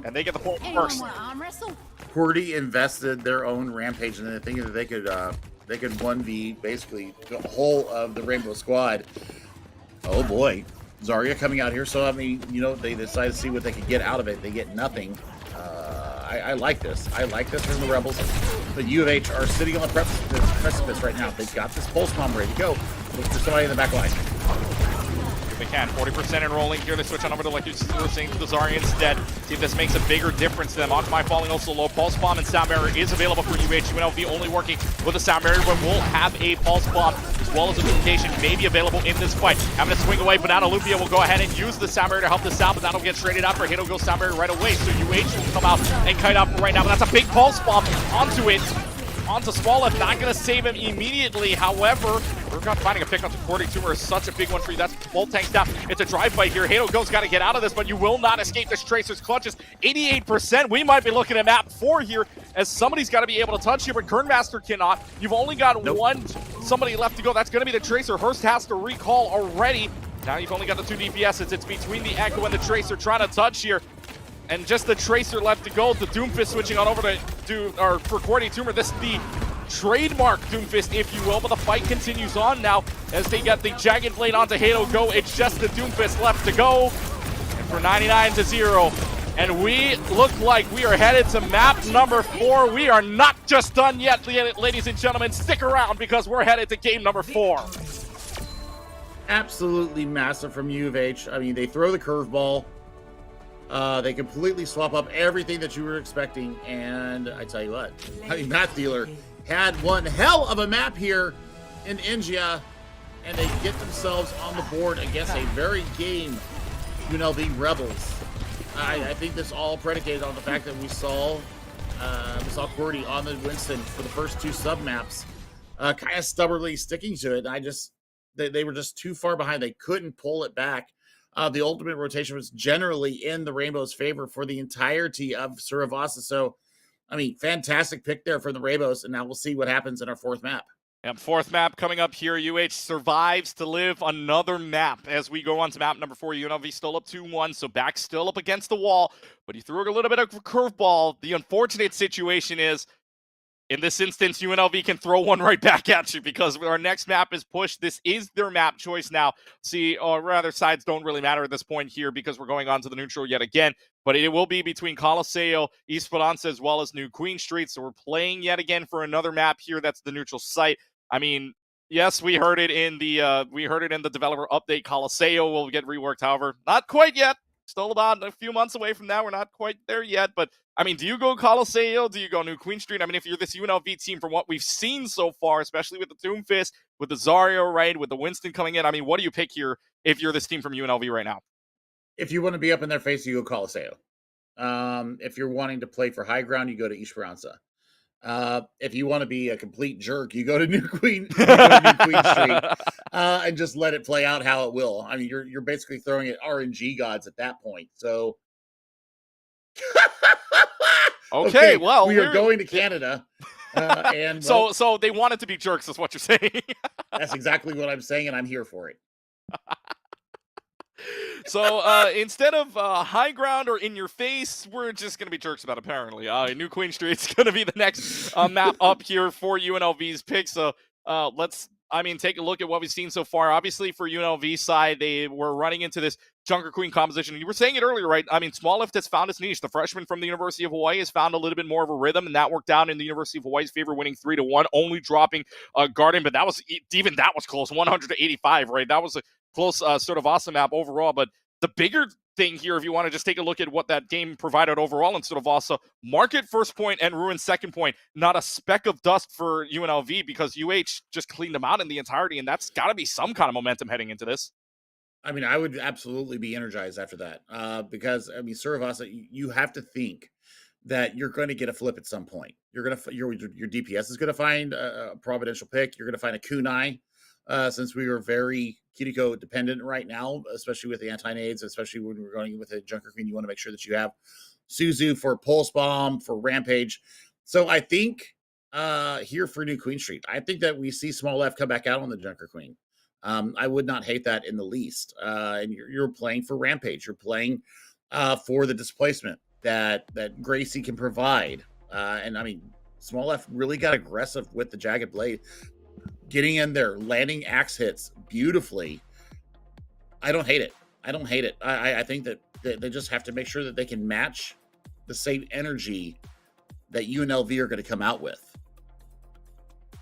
and they get the point first. Cordy invested their own Rampage, and they're thinking that they could 1v basically the whole of the Rainbow Squad. Oh boy, Zarya coming out here. So I mean, you know, they decided to see what they could get out of it. They get nothing. I like this. I like this from the Rebels. The U of H are sitting on the precipice right now. They've got this pulse bomb ready to go. Look for somebody in the back line. If they can, 40% enrolling here. They switch on over to, like you were saying, to the Zarya instead. See if this makes a bigger difference to them. Akamai falling also low. Pulse bomb and sound barrier is available for UH. UNLV only working with a sound barrier, but will have a pulse bomb as well as a duplication may be available in this fight. Having to swing away, Banana Lupia will go ahead and use the sound barrier to help this out, but that'll get traded out for Hito go sound barrier right away. So UH will come out and kite out for right now, but that's a big pulse bomb onto it. Onto Small Left, not going to save him immediately. However, we're not finding a pick onto Cordy Tumor is such a big one for you. That's both tanks down. It's a drive fight here. Hado Go's got to get out of this, but you will not escape this Tracer's clutches. 88%. We might be looking at map 4 here, as somebody's got to be able to touch here, but Kernmaster cannot. You've only got somebody left to go. That's going to be the Tracer. Hurst has to recall already. Now you've only got the 2 DPSs. It's between the Echo and the Tracer trying to touch here. And just the Tracer left to go. The Doomfist switching on over for Cordy Tumor. This is the trademark Doomfist, if you will. But the fight continues on now as they get the Jagged Blade onto Halo Go. It's just the Doomfist left to go. And for 99-0. And we look like we are headed to map number 4. We are not just done yet, ladies and gentlemen. Stick around because we're headed to game number 4. Absolutely massive from U of H. I mean, they throw the curveball. They completely swap up everything that you were expecting, and I tell you what, I mean, Map Dealer had one hell of a map here in India, and they get themselves on the board against a very game UNLV Rebels. I think this all predicated on the fact that we saw Cordy on the Winston for the first 2 sub maps, kind of stubbornly sticking to it. And they were just too far behind. They couldn't pull it back. The ultimate rotation was generally in the Rainbow's favor for the entirety of Suravasa. So I mean, fantastic pick there from the Rainbows, and now we'll see what happens in our fourth map. And fourth map coming up here. UH survives to live another map as we go on to map number 4. UNLV still up 2-1, so back still up against the wall, but he threw a little bit of a curveball. The unfortunate situation is, in this instance, UNLV can throw one right back at you because our next map is pushed. This is their map choice now. See, or rather, sides don't really matter at this point here because we're going on to the neutral yet again. But it will be between Coliseo, Esperanza, as well as New Queen Street. So we're playing yet again for another map here. That's the neutral site. I mean, yes, we heard it in the developer update. Coliseo will get reworked. However, not quite yet. Still about a few months away from now. We're not quite there yet, but I mean, do you go Coliseo? Do you go New Queen Street? I mean, if you're this UNLV team, from what we've seen so far, especially with the Doomfist, with the Zarya, right, with the Winston coming in, I mean, what do you pick here if you're this team from UNLV right now? If you want to be up in their face, you go Coliseo. If you're wanting to play for high ground, you go to Esperanza. If you want to be a complete jerk, you go to New Queen Street and just let it play out how it will. I mean, you're basically throwing at RNG gods at that point. So, okay, well, we are going to Canada, and well, so they wanted to be jerks, is what you're saying. That's exactly what I'm saying, and I'm here for it. So instead of high ground or in your face, we're just going to be jerks about it, apparently. New Queen Street's going to be the next map up here for UNLV's pick. So let's, take a look at what we've seen so far. Obviously, for UNLV side, they were running into this Junker Queen composition. You were saying it earlier, right? I mean, Small Lift has found its niche. The freshman from the University of Hawaii has found a little bit more of a rhythm, and that worked out in the University of Hawaii's favor, winning 3-1, only dropping Garden. But that was close, 100-85, right? That was a close, sort of awesome map overall. But the bigger thing here, if you want to just take a look at what that game provided overall, instead of also Market first point and Ruin second point, not a speck of dust for UNLV because UH just cleaned them out in the entirety, and that's got to be some kind of momentum heading into this. I mean, I would absolutely be energized after that because, I mean, Suravasa, you have to think that you're going to get a flip at some point. Your DPS is going to find a providential pick. You're going to find a kunai. Since we are very Kiriko dependent right now, especially with the anti-nades, especially when we're going with a Junker Queen, you want to make sure that you have Suzu for Pulse Bomb, for Rampage. So I think here for New Queen Street, I think that we see Small F come back out on the Junker Queen. I would not hate that in the least. And you're playing for Rampage. You're playing for the displacement that Gracie can provide. And I mean, Small F really got aggressive with the Jagged Blade, getting in there, landing axe hits beautifully. I don't hate it. I think that they just have to make sure that they can match the same energy that UNLV are going to come out with.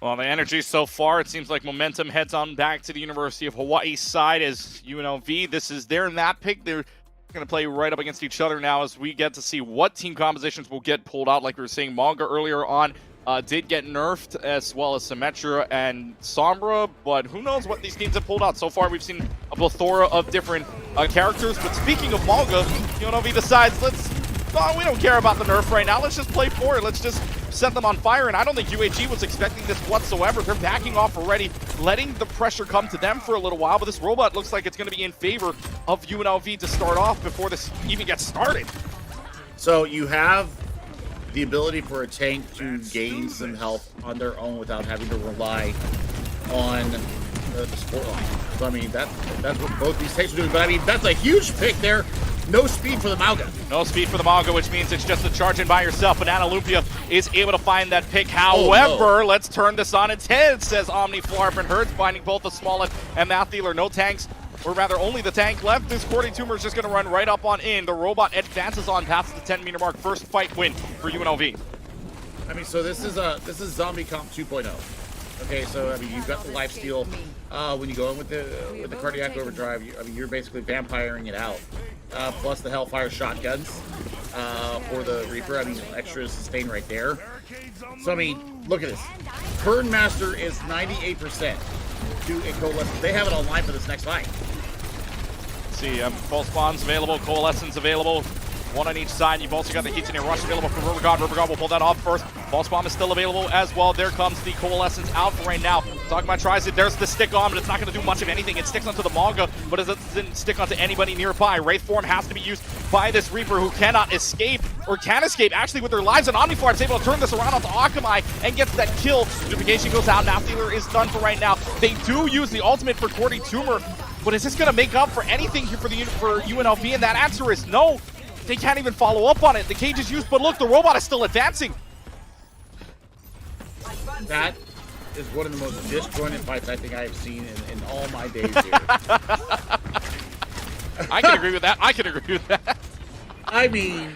Well, the energy so far, it seems like momentum heads on back to the University of Hawaii side as UNLV. This is their map pick. They're going to play right up against each other now as we get to see what team compositions will get pulled out. Like we were saying, Manga earlier on did get nerfed, as well as Symmetra and Sombra, but who knows what these teams have pulled out. So far, we've seen a plethora of different characters. But speaking of Manga, UNLV decides, we don't care about the nerf right now. Let's just play for it. Let's just set them on fire. And I don't think UAG was expecting this whatsoever. They're backing off already, letting the pressure come to them for a little while. But this robot looks like it's going to be in favor of UNLV to start off before this even gets started. So you have the ability for a tank to gain some health on their own without having to rely on the support line. So I mean, that's what both these tanks are doing. But I mean, that's a huge pick there. No speed for the Mauga. No speed for the Mauga, which means it's just a charge in by yourself. Banana Lumpia is able to find that pick. However, let's turn this on its head, says Omni Flarp and Hertz, finding both the Smollett and Math Dealer. No tanks, or rather only the tank left. This Cordy Tumor is just going to run right up on in. The robot advances on past the 10-meter mark. First fight win for UNLV. I mean, so this is Zombie Comp 2.0. Okay, so I mean, you've got the lifesteal. When you go in with the cardiac overdrive, you're basically vampiring it out. Plus the Hellfire shotguns for the Reaper. I mean, extra sustain right there. So I mean, look at this. Burn Master is 98% to a Coalescence. They have it online for this next fight. Let's see, Pulse Bombs available, Coalescence available. One on each side. You've also got the Kitsune Rush available for River God. River God will pull that off first. Pulse Bomb is still available as well. There comes the Coalescence out for right now. Talking about tries it. There's the stick on, but it's not going to do much of anything. It sticks onto the Manga, but it doesn't stick onto anybody nearby. Wraith form has to be used by this Reaper who cannot escape. or can escape, actually, with their lives. And Omniflare is able to turn this around onto Akamai and gets that kill. Duplication goes out. Math Dealer is done for right now. They do use the ultimate for Cordy Tumor, but is this going to make up for anything here for UNLV? And that answer is no. They can't even follow up on it. The cage is used, but look, the robot is still advancing. That is one of the most disjointed fights I think I have seen in all my days here. I can agree with that. I can agree with that. I mean,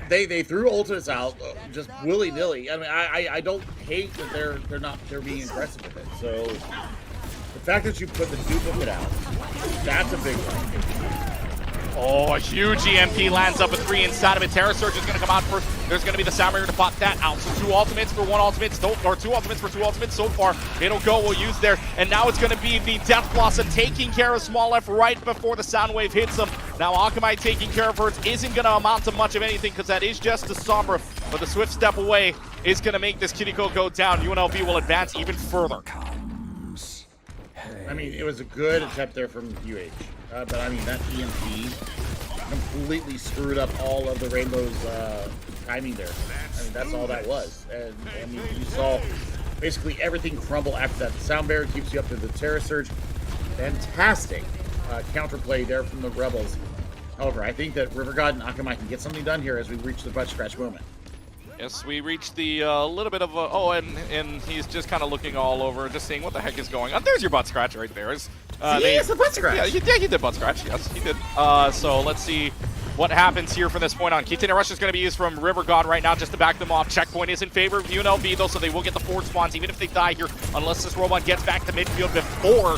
they threw ultimates out just willy nilly. I mean, I don't hate that they're being aggressive with it. So the fact that you put the duplicate out, that's a big one. Oh, a huge EMP lands up a 3 inside of it. Terra Surge is going to come out first. There's going to be the Soundbarrier to pop that out. So 2 ultimates for 1 ultimate, or 2 ultimates for 2 ultimates so far. It'll go, we'll use there. And now it's going to be the Death Blossom taking care of Small F right before the Soundwave hits him. Now Akamai taking care of hers isn't going to amount to much of anything because that is just a Sombra. But the swift step away is going to make this Kiriko go down. UNLV will advance even further. I mean, it was a good attempt there from UH. But I mean, that EMP completely screwed up all of the Rainbow's timing there. I mean, that's all that was. And I mean, you saw basically everything crumble after that. The Sound Barrier keeps you up to the Terra Surge. Fantastic counterplay there from the Rebels. However, I think that River God and Akamai can get something done here as we reach the butt scratch moment. Yes, we reached the little bit of a, oh, and he's just kind of looking all over, just seeing what the heck is going on. There's your butt scratch right there. It's a butt scratch. Yeah, he did butt scratch. Yes, he did. So let's see what happens here from this point on. Kitana Rush is going to be used from River God right now just to back them off. Checkpoint is in favor of UNLV, though, so they will get the forward spawns, even if they die here, unless this robot gets back to midfield before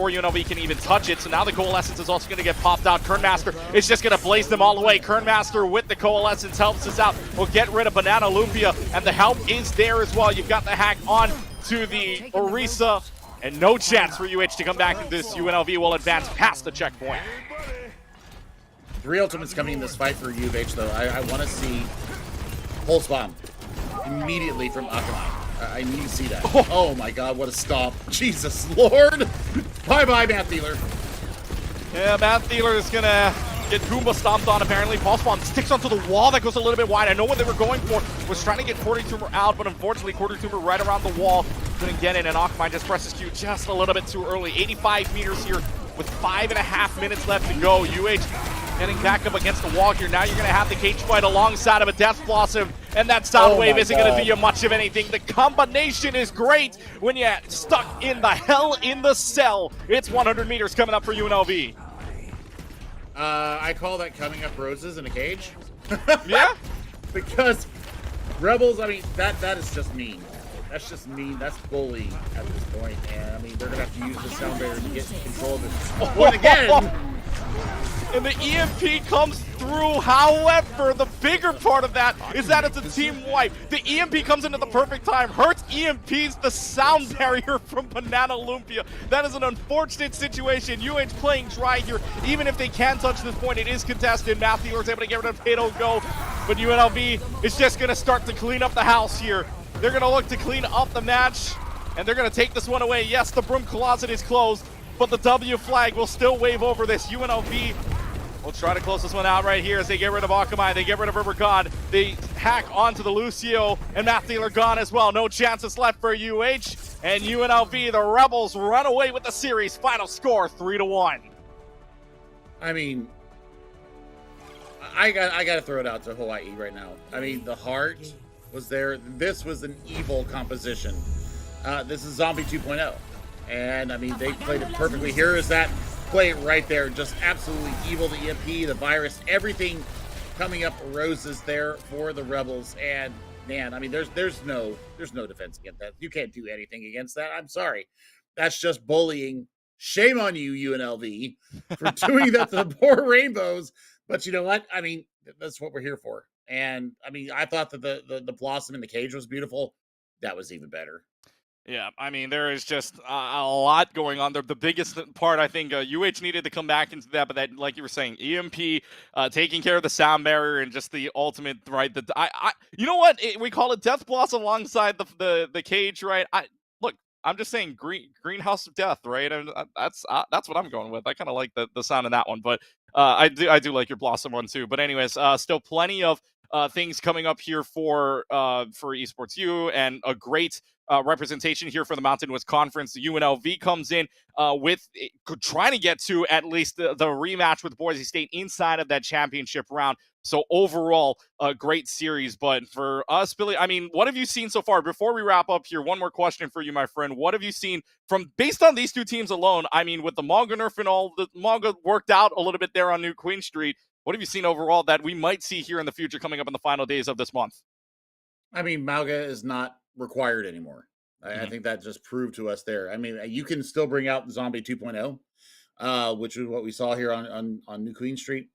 UNLV can even touch it. So now the Coalescence is also going to get popped out. Kernmaster is just going to blaze them all away. Kernmaster with the Coalescence helps us out. We'll get rid of Banana Lumpia, and the help is there as well. You've got the hack on to the Orisa, and no chance for UH to come back. This UNLV will advance past the checkpoint. 3 ultimates coming in this fight for UH, though. I want to see Pulse Bomb immediately from Akamai. I need to see that. Oh my god, what a stop. Jesus Lord. Bye-bye, Math Dealer. Yeah, Math Dealer is going to get Goomba stomped on, apparently. Pulse Bomb sticks onto the wall. That goes a little bit wide. I know what they were going for. Was trying to get Cordy Tumor out, but unfortunately, Cordy Tumor right around the wall. Couldn't get in, and Akamai just presses Q just a little bit too early. 85 meters here with 5.5 minutes left to go. UH getting back up against the wall here. Now you're going to have the cage fight alongside of a Death Blossom, and that sound wave isn't going to do you much of anything. The combination is great when you're stuck in the hell in the cell. It's 100 meters coming up for UNLV. I call that coming up roses in a cage. Yeah? Because Rebels, I mean, that is just mean. That's just mean. That's bullying at this point. And I mean, they're going to have to use the sound barrier to get control of this point again. And the EMP comes through. However, the bigger part of that is that it's a team wipe. The EMP comes into the perfect time. Hurts EMPs the sound barrier from Banana Lumpia. That is an unfortunate situation. UH playing dry here. Even if they can touch this point, it is contested. Math Dealer is able to get rid of Pato Go. But UNLV is just going to start to clean up the house here. They're going to look to clean up the match. And they're going to take this one away. Yes, the broom closet is closed, but the W flag will still wave over this. UNLV will try to close this one out right here as they get rid of Akamai. They get rid of River God. They hack onto the Lucio, and Math Dealer gone as well. No chances left for UH. And UNLV, the Rebels, run away with the series. Final score, 3-1. I mean, I got to throw it out to Hawaii right now. I mean, the heart was there. This was an evil composition. This is Zombie 2.0. And, I mean, they played it perfectly. Here is that play right there. Just absolutely evil. The EMP, the virus, everything coming up roses there for the Rebels. And, man, I mean, there's no defense against that. You can't do anything against that. I'm sorry. That's just bullying. Shame on you, UNLV, for doing that to the poor Rainbows. But you know what? I mean, that's what we're here for. And, I mean, I thought that the Blossom in the cage was beautiful. That was even better. Yeah, I mean, there is just a lot going on there. The biggest part, I think, UH needed to come back into that, but that, like you were saying, EMP taking care of the sound barrier and just the ultimate, right? You know what? We call it Death Blossom alongside the cage, right? Look, I'm just saying greenhouse of death, right? And that's what I'm going with. I kind of like the sound of that one, but I do like your Blossom one too. But anyways, still plenty of things coming up here for Esports U, and a great representation here for the Mountain West Conference. The UNLV comes in with trying to get to at least the rematch with Boise State inside of that championship round. So overall, a great series. But for us, Billy, I mean, what have you seen so far? Before we wrap up here, one more question for you, my friend. What have you seen from based on these two teams alone? I mean, with the manga nerf and all, the manga worked out a little bit there on New Queen Street. What have you seen overall that we might see here in the future coming up in the final days of this month? I mean, Mauga is not required anymore. I think that just proved to us there. I mean, you can still bring out Zombie 2.0, which is what we saw here on New Queen Street.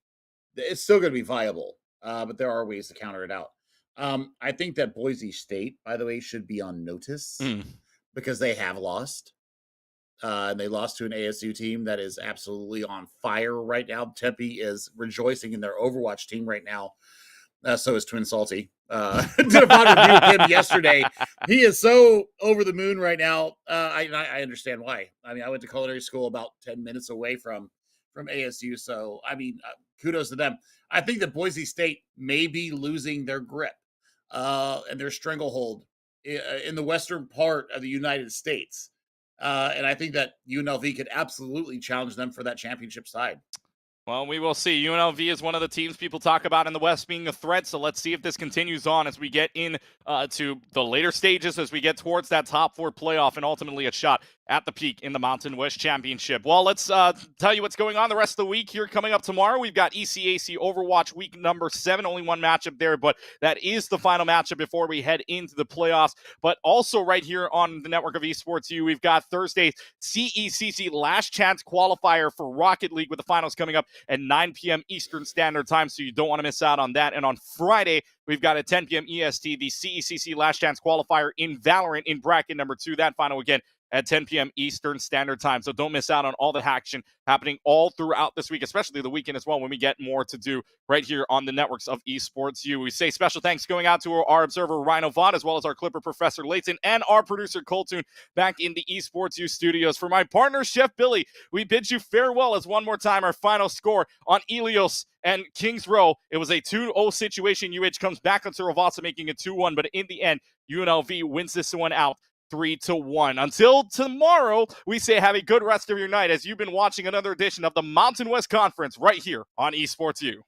It's still going to be viable, but there are ways to counter it out. I think that Boise State, by the way, should be on notice because they have lost. And they lost to an ASU team that is absolutely on fire right now. Tempe is rejoicing in their Overwatch team right now. So is Twin Salty. Did a pod review with him yesterday. He is so over the moon right now. I understand why. I mean, I went to culinary school about 10 minutes away from ASU. So, I mean, kudos to them. I think that Boise State may be losing their grip and their stranglehold in the western part of the United States. And I think that UNLV could absolutely challenge them for that championship side. Well, we will see. UNLV is one of the teams people talk about in the West being a threat, so let's see if this continues on as we get in to the later stages, as we get towards that top 4 playoff and ultimately a shot at the peak in the Mountain West Championship. Well, let's tell you what's going on the rest of the week here. Coming up tomorrow, we've got ECAC Overwatch week number 7. Only one matchup there, but that is the final matchup before we head into the playoffs. But also right here on the network of Esports U, we've got Thursday's CECC Last Chance Qualifier for Rocket League with the finals coming up at 9 p.m. Eastern Standard Time, so you don't want to miss out on that. And on Friday, we've got at 10 p.m. EST, the CECC Last Chance Qualifier in Valorant in bracket number 2. That final again at 10 p.m. Eastern Standard Time. So don't miss out on all the action happening all throughout this week, especially the weekend as well, when we get more to do right here on the networks of Esports U. We say special thanks going out to our observer, Rhino Vaughn, as well as our clipper, Professor Layton, and our producer, Coltoon, back in the Esports U studios. For my partner, Chef Billy, we bid you farewell as one more time our final score on Ilios and Kings Row. It was a 2-0 situation. UH comes back onto Ravassa, making it 2-1, but in the end, UNLV wins this one out 3-1. Until tomorrow, we say have a good rest of your night as you've been watching another edition of the Mountain West Conference right here on Esports U.